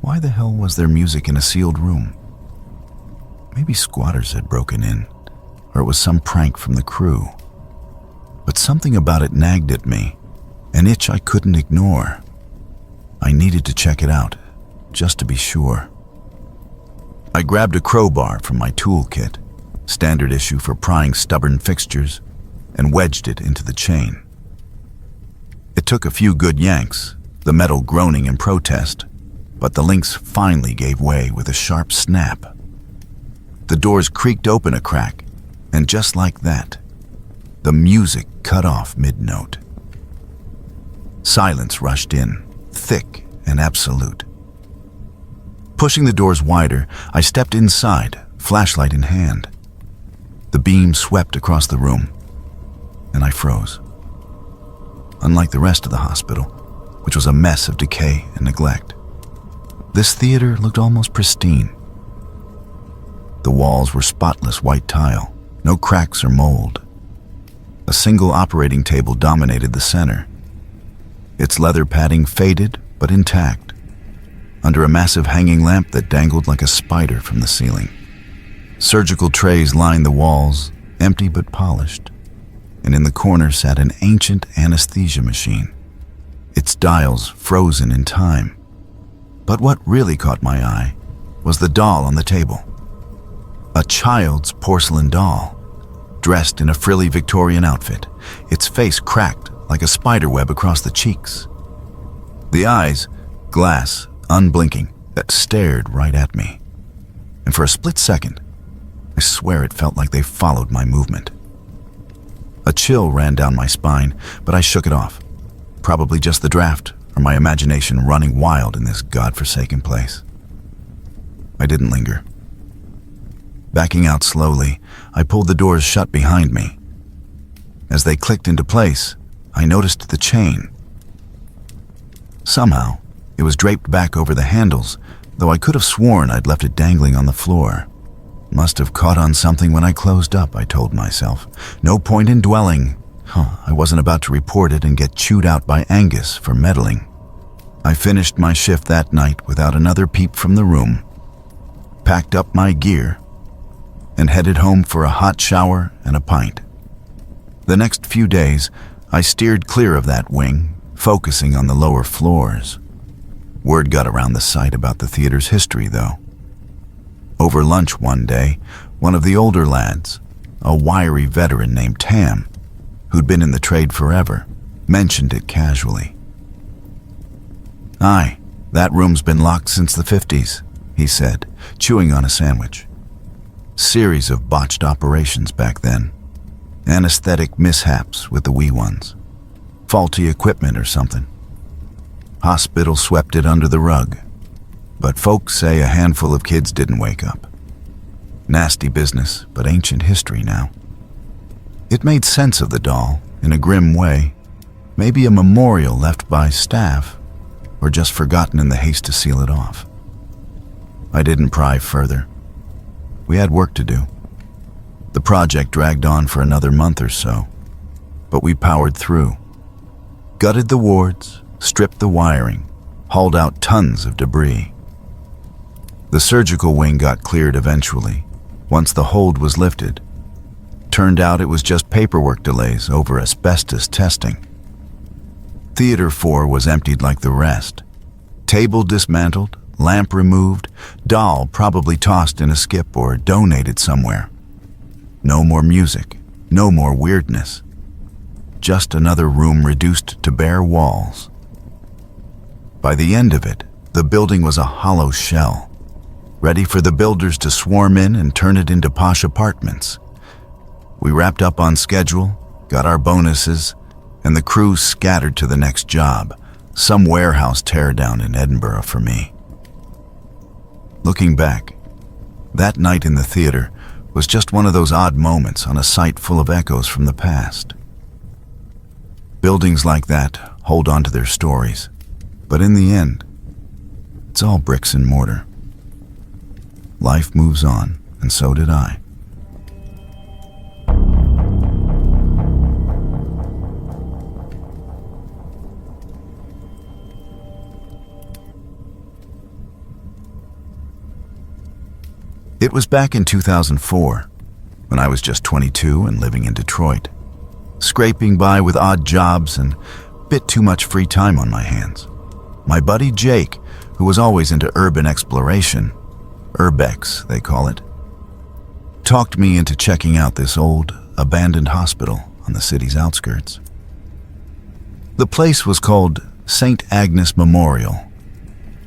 Why the hell was there music in a sealed room? Maybe squatters had broken in, or it was some prank from the crew. But something about it nagged at me, an itch I couldn't ignore. I needed to check it out, just to be sure. I grabbed a crowbar from my toolkit, standard issue for prying stubborn fixtures, and wedged it into the chain. It took a few good yanks, the metal groaning in protest, but the links finally gave way with a sharp snap. The doors creaked open a crack, and just like that, the music cut off mid-note. Silence rushed in, thick and absolute. Pushing the doors wider, I stepped inside, flashlight in hand. The beam swept across the room, and I froze. Unlike the rest of the hospital, which was a mess of decay and neglect, this theater looked almost pristine. The walls were spotless white tile, no cracks or mold. A single operating table dominated the center, its leather padding faded but intact, under a massive hanging lamp that dangled like a spider from the ceiling. Surgical trays lined the walls, empty but polished, and in the corner sat an ancient anesthesia machine, its dials frozen in time. But what really caught my eye was the doll on the table. A child's porcelain doll, dressed in a frilly Victorian outfit, its face cracked like a spiderweb across the cheeks. The eyes, glass, unblinking, that stared right at me. And for a split second, I swear it felt like they followed my movement. A chill ran down my spine, but I shook it off. Probably just the draft, or my imagination running wild in this godforsaken place. I didn't linger. Backing out slowly, I pulled the doors shut behind me. As they clicked into place, I noticed the chain. Somehow, it was draped back over the handles, though I could have sworn I'd left it dangling on the floor. Must have caught on something when I closed up, I told myself. No point in dwelling. I wasn't about to report it and get chewed out by Angus for meddling. I finished my shift that night without another peep from the room, packed up my gear, and headed home for a hot shower and a pint. The next few days, I steered clear of that wing, focusing on the lower floors. Word got around the site about the theater's history, though. Over lunch one day, one of the older lads, a wiry veteran named Tam, who'd been in the trade forever, mentioned it casually. "Aye, that room's been locked since the 50s, he said, chewing on a sandwich. Series of botched operations back then. Anesthetic mishaps with the wee ones. Faulty equipment or something. Hospital swept it under the rug. But folks say a handful of kids didn't wake up. Nasty business, but ancient history now." It made sense of the doll, in a grim way. Maybe a memorial left by staff, or just forgotten in the haste to seal it off. I didn't pry further. We had work to do. The project dragged on for another month or so, but we powered through. Gutted the wards, stripped the wiring, hauled out tons of debris. The surgical wing got cleared eventually, once the hold was lifted. Turned out it was just paperwork delays over asbestos testing. Theater 4 was emptied like the rest. Table dismantled, lamp removed, doll probably tossed in a skip or donated somewhere. No more music, no more weirdness. Just another room reduced to bare walls. By the end of it, the building was a hollow shell, ready for the builders to swarm in and turn it into posh apartments. We wrapped up on schedule, got our bonuses, and the crew scattered to the next job, some warehouse teardown in Edinburgh for me. Looking back, that night in the theater was just one of those odd moments on a site full of echoes from the past. Buildings like that hold on to their stories, but in the end, it's all bricks and mortar. Life moves on, and so did I. It was back in 2004, when I was just 22 and living in Detroit, scraping by with odd jobs and a bit too much free time on my hands. My buddy Jake, who was always into urban exploration, urbex they call it, talked me into checking out this old, abandoned hospital on the city's outskirts. The place was called St. Agnes Memorial,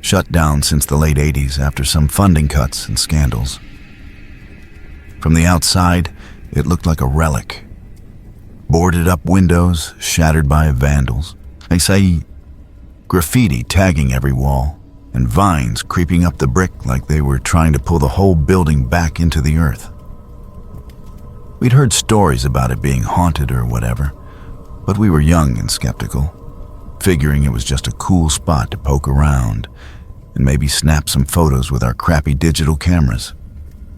shut down since the late 80s after some funding cuts and scandals. From the outside, it looked like a relic. Boarded up windows shattered by vandals. I say graffiti tagging every wall, and vines creeping up the brick like they were trying to pull the whole building back into the earth. We'd heard stories about it being haunted or whatever, but we were young and skeptical, figuring it was just a cool spot to poke around and maybe snap some photos with our crappy digital cameras.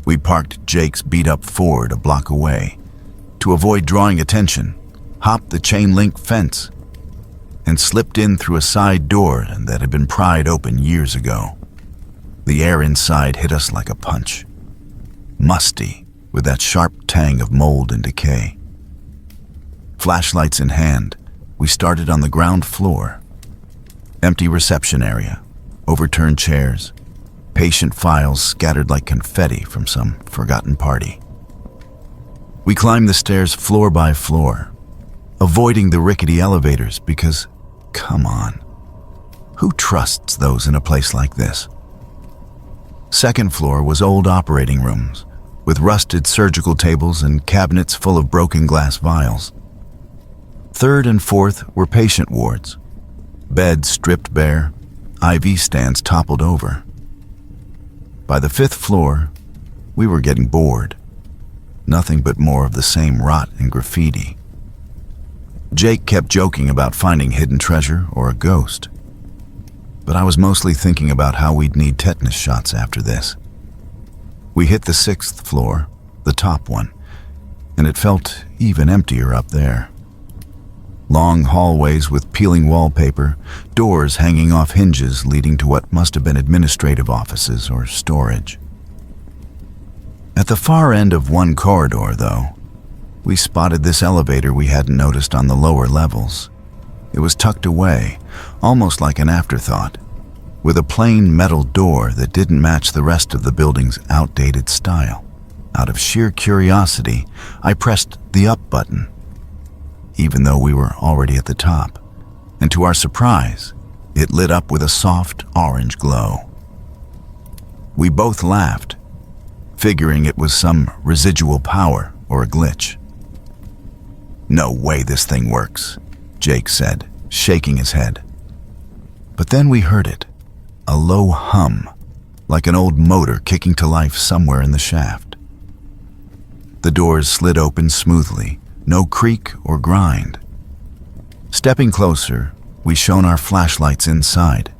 We parked Jake's beat-up Ford a block away. To avoid drawing attention, hopped the chain-link fence and slipped in through a side door that had been pried open years ago. The air inside hit us like a punch. Musty, with that sharp tang of mold and decay. Flashlights in hand, we started on the ground floor. Empty reception area, overturned chairs, patient files scattered like confetti from some forgotten party. We climbed the stairs floor by floor, avoiding the rickety elevators because, come on, who trusts those in a place like this? Second floor was old operating rooms, with rusted surgical tables and cabinets full of broken glass vials. Third and fourth were patient wards, beds stripped bare, IV stands toppled over. By the fifth floor, we were getting bored. Nothing but more of the same rot and graffiti. Jake kept joking about finding hidden treasure or a ghost, but I was mostly thinking about how we'd need tetanus shots after this. We hit the sixth floor, the top one, and it felt even emptier up there. Long hallways with peeling wallpaper, doors hanging off hinges leading to what must have been administrative offices or storage. At the far end of one corridor, though, we spotted this elevator we hadn't noticed on the lower levels. It was tucked away, almost like an afterthought, with a plain metal door that didn't match the rest of the building's outdated style. Out of sheer curiosity, I pressed the up button, even though we were already at the top, and to our surprise, it lit up with a soft orange glow. We both laughed, figuring it was some residual power or a glitch. "No way this thing works," Jake said, shaking his head. But then we heard it, a low hum, like an old motor kicking to life somewhere in the shaft. The doors slid open smoothly, no creak or grind. Stepping closer, we shone our flashlights inside,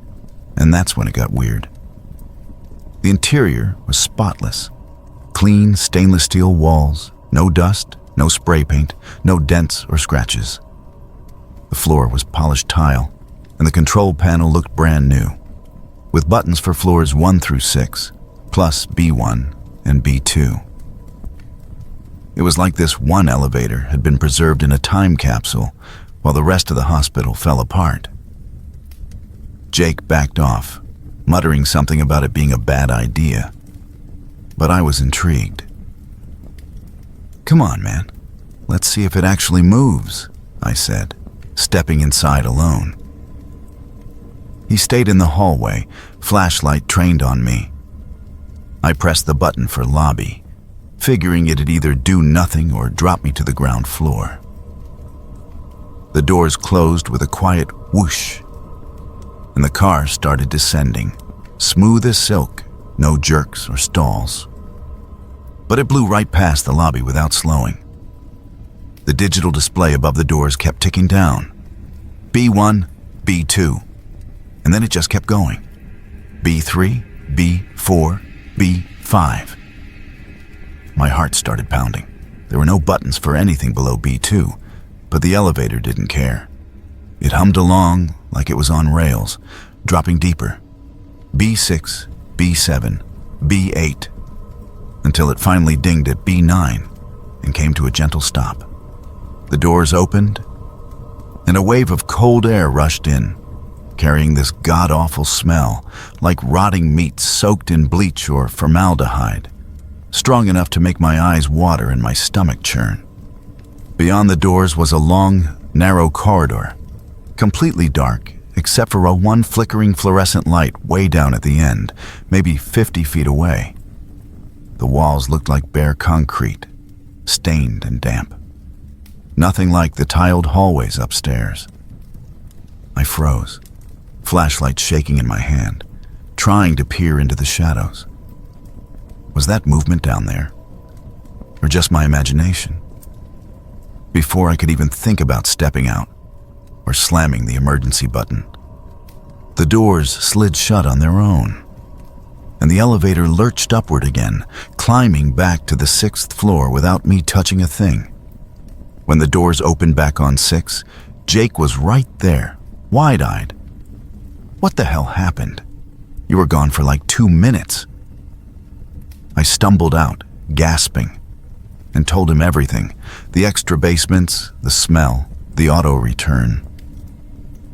and that's when it got weird. The interior was spotless. Clean stainless steel walls, no dust, no spray paint, no dents or scratches. The floor was polished tile, and the control panel looked brand new, with buttons for floors 1 through 6, plus B1 and B2. It was like this one elevator had been preserved in a time capsule while the rest of the hospital fell apart. Jake backed off, muttering something about it being a bad idea, but I was intrigued. "Come on, man. Let's see if it actually moves," I said, stepping inside alone. He stayed in the hallway, flashlight trained on me. I pressed the button for lobby, figuring it'd either do nothing or drop me to the ground floor. The doors closed with a quiet whoosh, and the car started descending, smooth as silk, no jerks or stalls. But it blew right past the lobby without slowing. The digital display above the doors kept ticking down. B1, B2, and then it just kept going. B3, B4, B5. My heart started pounding. There were no buttons for anything below B2, but the elevator didn't care. It hummed along like it was on rails, dropping deeper. B6, B7, B8, until it finally dinged at B9 and came to a gentle stop. The doors opened, and a wave of cold air rushed in, carrying this god-awful smell like rotting meat soaked in bleach or formaldehyde, strong enough to make my eyes water and my stomach churn. Beyond the doors was a long, narrow corridor, completely dark except for one flickering fluorescent light way down at the end, maybe 50 feet away. The walls looked like bare concrete, stained and damp. Nothing like the tiled hallways upstairs. I froze, flashlight shaking in my hand, trying to peer into the shadows. Was that movement down there? Or just my imagination? Before I could even think about stepping out or slamming the emergency button, the doors slid shut on their own, and the elevator lurched upward again, climbing back to the 6th floor without me touching a thing. When the doors opened back on 6, Jake was right there, wide-eyed. "What the hell happened? You were gone for like 2 minutes." I stumbled out, gasping, and told him everything: the extra basements, the smell, the auto return.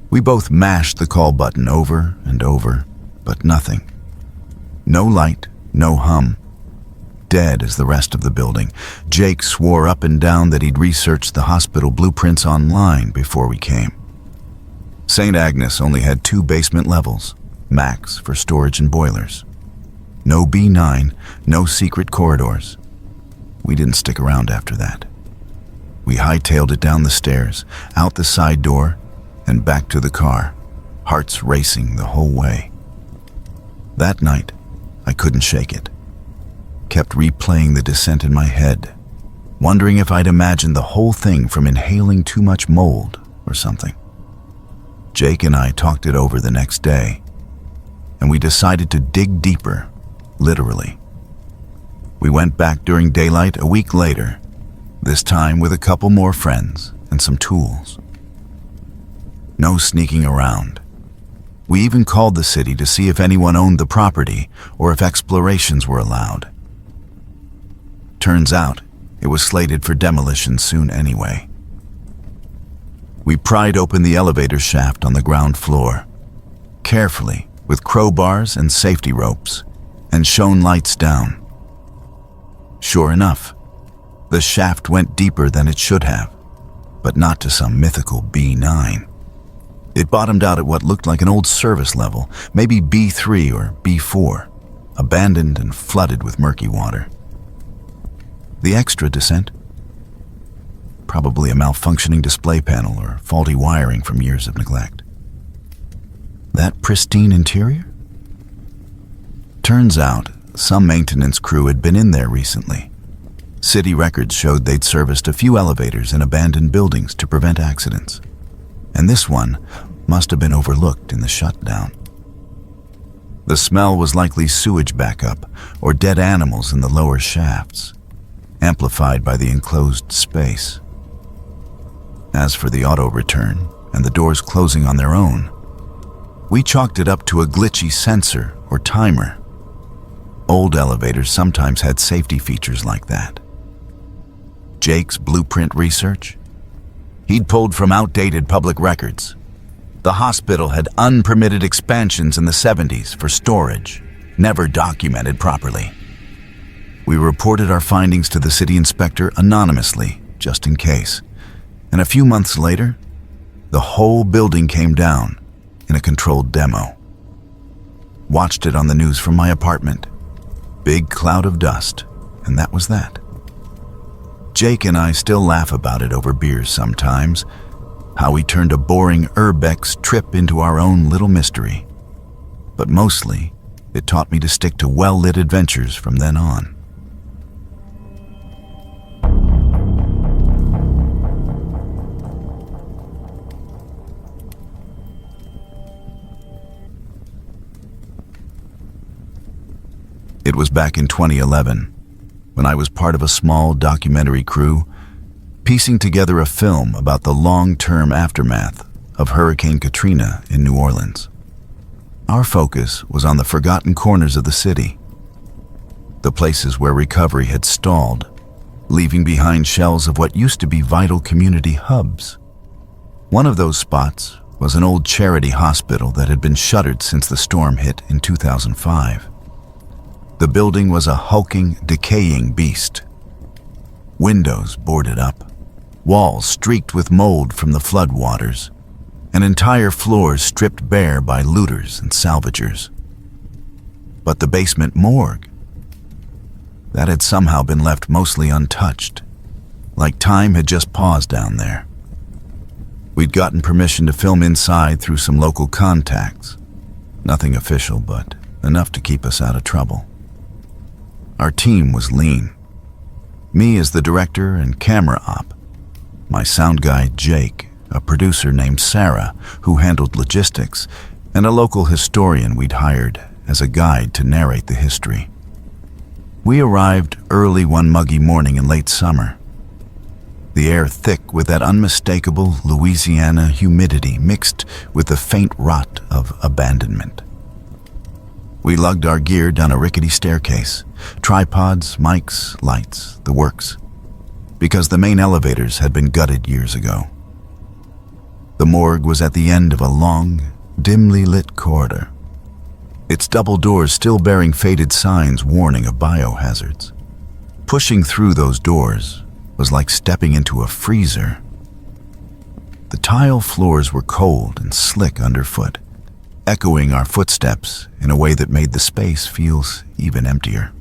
We both mashed the call button over and over, but nothing. No light, no hum. Dead as the rest of the building. Jake swore up and down that he'd researched the hospital blueprints online before we came. St. Agnes only had 2 basement levels, max for storage and boilers. No B9, no secret corridors. We didn't stick around after that. We hightailed it down the stairs, out the side door, and back to the car, hearts racing the whole way. That night, I couldn't shake it. Kept replaying the descent in my head, wondering if I'd imagined the whole thing from inhaling too much mold or something. Jake and I talked it over the next day, and we decided to dig deeper, literally. We went back during daylight a week later, this time with a couple more friends and some tools. No sneaking around. We even called the city to see if anyone owned the property or if explorations were allowed. Turns out, it was slated for demolition soon anyway. We pried open the elevator shaft on the ground floor, carefully, with crowbars and safety ropes, and shone lights down. Sure enough, the shaft went deeper than it should have, but not to some mythical B9. It bottomed out at what looked like an old service level, maybe B3 or B4, abandoned and flooded with murky water. The extra descent? Probably a malfunctioning display panel or faulty wiring from years of neglect. That pristine interior? Turns out, some maintenance crew had been in there recently. City records showed they'd serviced a few elevators in abandoned buildings to prevent accidents, and this one must have been overlooked in the shutdown. The smell was likely sewage backup or dead animals in the lower shafts, amplified by the enclosed space. As for the auto return and the doors closing on their own, we chalked it up to a glitchy sensor or timer. Old elevators sometimes had safety features like that. Jake's blueprint research? he'd pulled from outdated public records. The hospital had unpermitted expansions in the 70s for storage, never documented properly. We reported our findings to the city inspector anonymously, just in case. And a few months later, the whole building came down in a controlled demo. Watched it on the news from my apartment. Big cloud of dust, and that was that. Jake and I still laugh about it over beers sometimes, how we turned a boring urbex trip into our own little mystery. But mostly, it taught me to stick to well-lit adventures from then on. It was back in 2011, when I was part of a small documentary crew, piecing together a film about the long-term aftermath of Hurricane Katrina in New Orleans. Our focus was on the forgotten corners of the city, the places where recovery had stalled, leaving behind shells of what used to be vital community hubs. One of those spots was an old charity hospital that had been shuttered since the storm hit in 2005. The building was a hulking, decaying beast. Windows boarded up, walls streaked with mold from the floodwaters, and entire floors stripped bare by looters and salvagers. But the basement morgue, that had somehow been left mostly untouched, like time had just paused down there. We'd gotten permission to film inside through some local contacts. Nothing official, but enough to keep us out of trouble. Our team was lean. Me as the director and camera op. My sound guy, Jake, a producer named Sarah, who handled logistics, and a local historian we'd hired as a guide to narrate the history. We arrived early one muggy morning in late summer. The air thick with that unmistakable Louisiana humidity mixed with the faint rot of abandonment. We lugged our gear down a rickety staircase, tripods, mics, lights, the works, because the main elevators had been gutted years ago. The morgue was at the end of a long, dimly lit corridor, its double doors still bearing faded signs warning of biohazards. Pushing through those doors was like stepping into a freezer. The tile floors were cold and slick underfoot, echoing our footsteps in a way that made the space feel even emptier.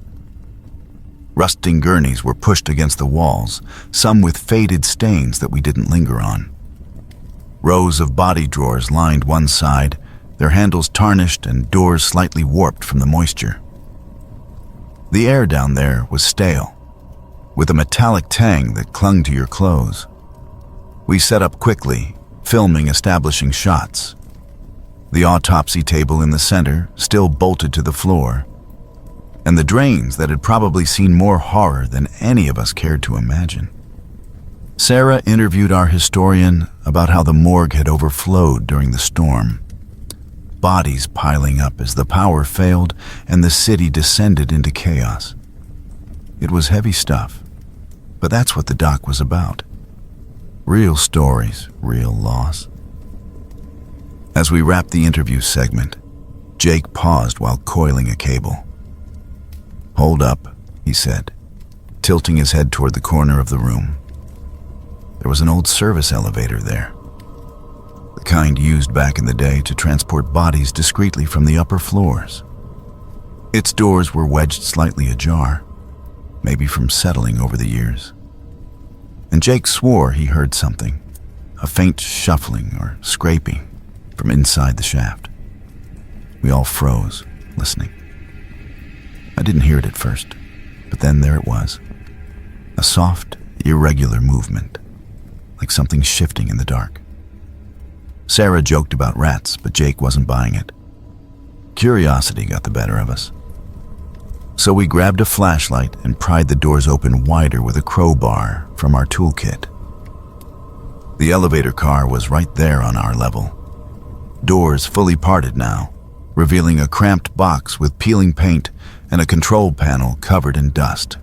Rusting gurneys were pushed against the walls, some with faded stains that we didn't linger on. Rows of body drawers lined one side, their handles tarnished and doors slightly warped from the moisture. The air down there was stale, with a metallic tang that clung to your clothes. We set up quickly, filming establishing shots. The autopsy table in the center still bolted to the floor, and the drains that had probably seen more horror than any of us cared to imagine. Sarah interviewed our historian about how the morgue had overflowed during the storm, bodies piling up as the power failed and the city descended into chaos. It was heavy stuff, but that's what the doc was about. Real stories, real loss. As we wrapped the interview segment, Jake paused while coiling a cable. "Hold up," he said, tilting his head toward the corner of the room. There was an old service elevator there, the kind used back in the day to transport bodies discreetly from the upper floors. Its doors were wedged slightly ajar, maybe from settling over the years. And Jake swore he heard something, a faint shuffling or scraping from inside the shaft. We all froze, listening. I didn't hear it at first, but then there it was, a soft, irregular movement, like something shifting in the dark. Sarah joked about rats, but Jake wasn't buying it. Curiosity got the better of us. So we grabbed a flashlight and pried the doors open wider with a crowbar from our toolkit. The elevator car was right there on our level, doors fully parted now, revealing a cramped box with peeling paint and a control panel covered in dust.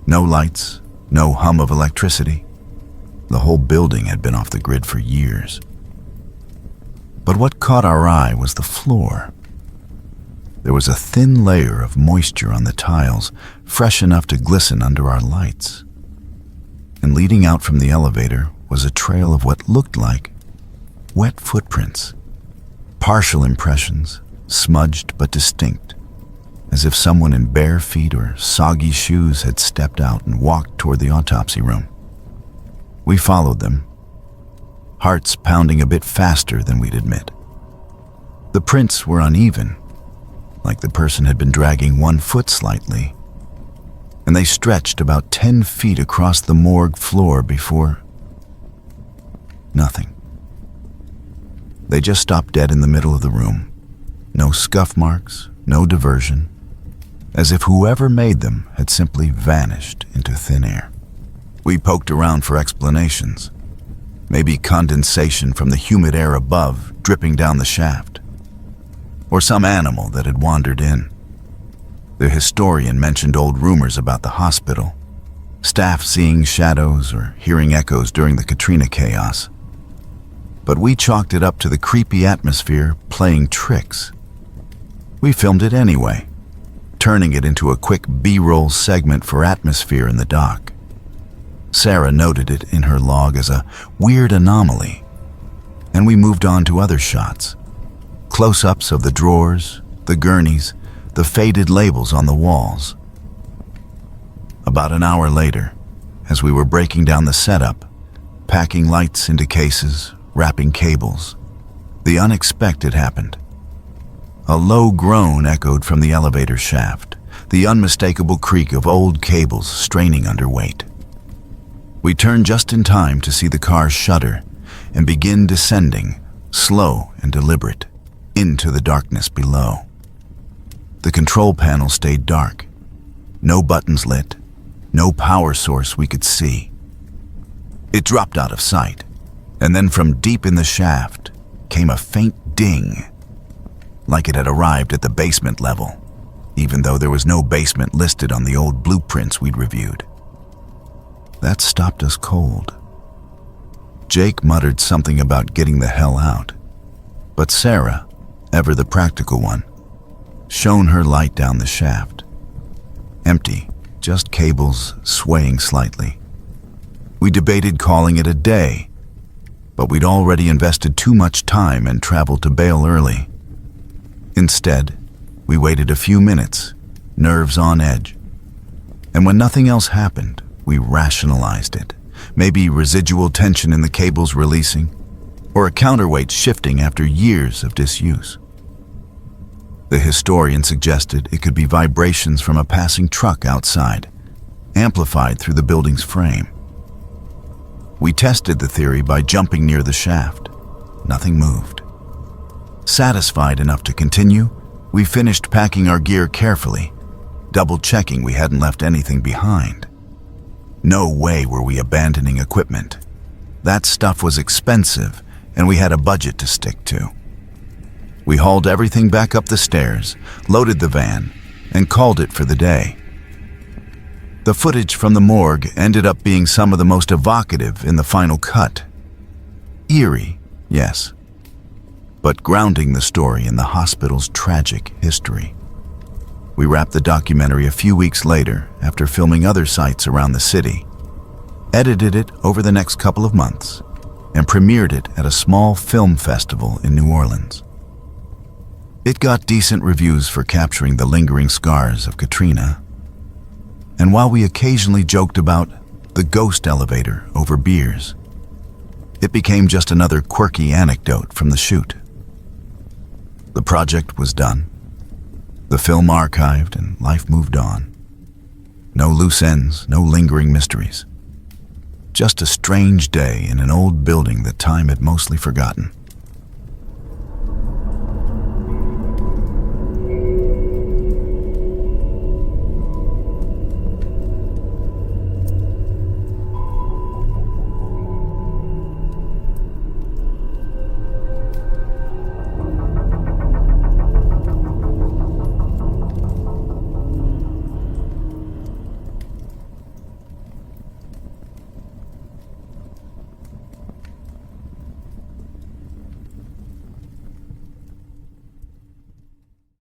No lights, no hum of electricity. The whole building had been off the grid for years. But what caught our eye was the floor. There was a thin layer of moisture on the tiles, fresh enough to glisten under our lights. And leading out from the elevator was a trail of what looked like wet footprints. Partial impressions, smudged but distinct, as if someone in bare feet or soggy shoes had stepped out and walked toward the autopsy room. We followed them, hearts pounding a bit faster than we'd admit. The prints were uneven, like the person had been dragging one foot slightly, and they stretched about 10 feet across the morgue floor before nothing. They just stopped dead in the middle of the room. No scuff marks, no diversion, as if whoever made them had simply vanished into thin air. We poked around for explanations. Maybe condensation from the humid air above dripping down the shaft, or some animal that had wandered in. The historian mentioned old rumors about the hospital, staff seeing shadows or hearing echoes during the Katrina chaos. But we chalked it up to the creepy atmosphere playing tricks. We filmed it anyway, turning it into a quick B-roll segment for atmosphere in the doc. Sarah noted it in her log as a weird anomaly, and we moved on to other shots. Close-ups of the drawers, the gurneys, the faded labels on the walls. About an hour later, as we were breaking down the setup, packing lights into cases, wrapping cables, the unexpected happened. A low groan echoed from the elevator shaft, the unmistakable creak of old cables straining under weight. We turned just in time to see the car shudder and begin descending, slow and deliberate, into the darkness below. The control panel stayed dark. No buttons lit, no power source we could see. It dropped out of sight, and then from deep in the shaft came a faint ding, like it had arrived at the basement level, even though there was no basement listed on the old blueprints we'd reviewed. That stopped us cold. Jake muttered something about getting the hell out, but Sarah, ever the practical one, shone her light down the shaft. Empty, just cables swaying slightly. We debated calling it a day, but we'd already invested too much time and traveled to bail early. Instead, we waited a few minutes, nerves on edge. And when nothing else happened, we rationalized it. Maybe residual tension in the cables releasing, or a counterweight shifting after years of disuse. The historian suggested it could be vibrations from a passing truck outside, amplified through the building's frame. We tested the theory by jumping near the shaft. Nothing moved. Satisfied enough to continue, we finished packing our gear carefully, double-checking we hadn't left anything behind. No way were we abandoning equipment. That stuff was expensive, and we had a budget to stick to. We hauled everything back up the stairs, loaded the van, and called it for the day. The footage from the morgue ended up being some of the most evocative in the final cut. Eerie, yes, but grounding the story in the hospital's tragic history. We wrapped the documentary a few weeks later after filming other sites around the city, edited it over the next couple of months, and premiered it at a small film festival in New Orleans. It got decent reviews for capturing the lingering scars of Katrina, and while we occasionally joked about the ghost elevator over beers, it became just another quirky anecdote from the shoot. The project was done, the film archived, and life moved on. No loose ends, no lingering mysteries. Just a strange day in an old building that time had mostly forgotten.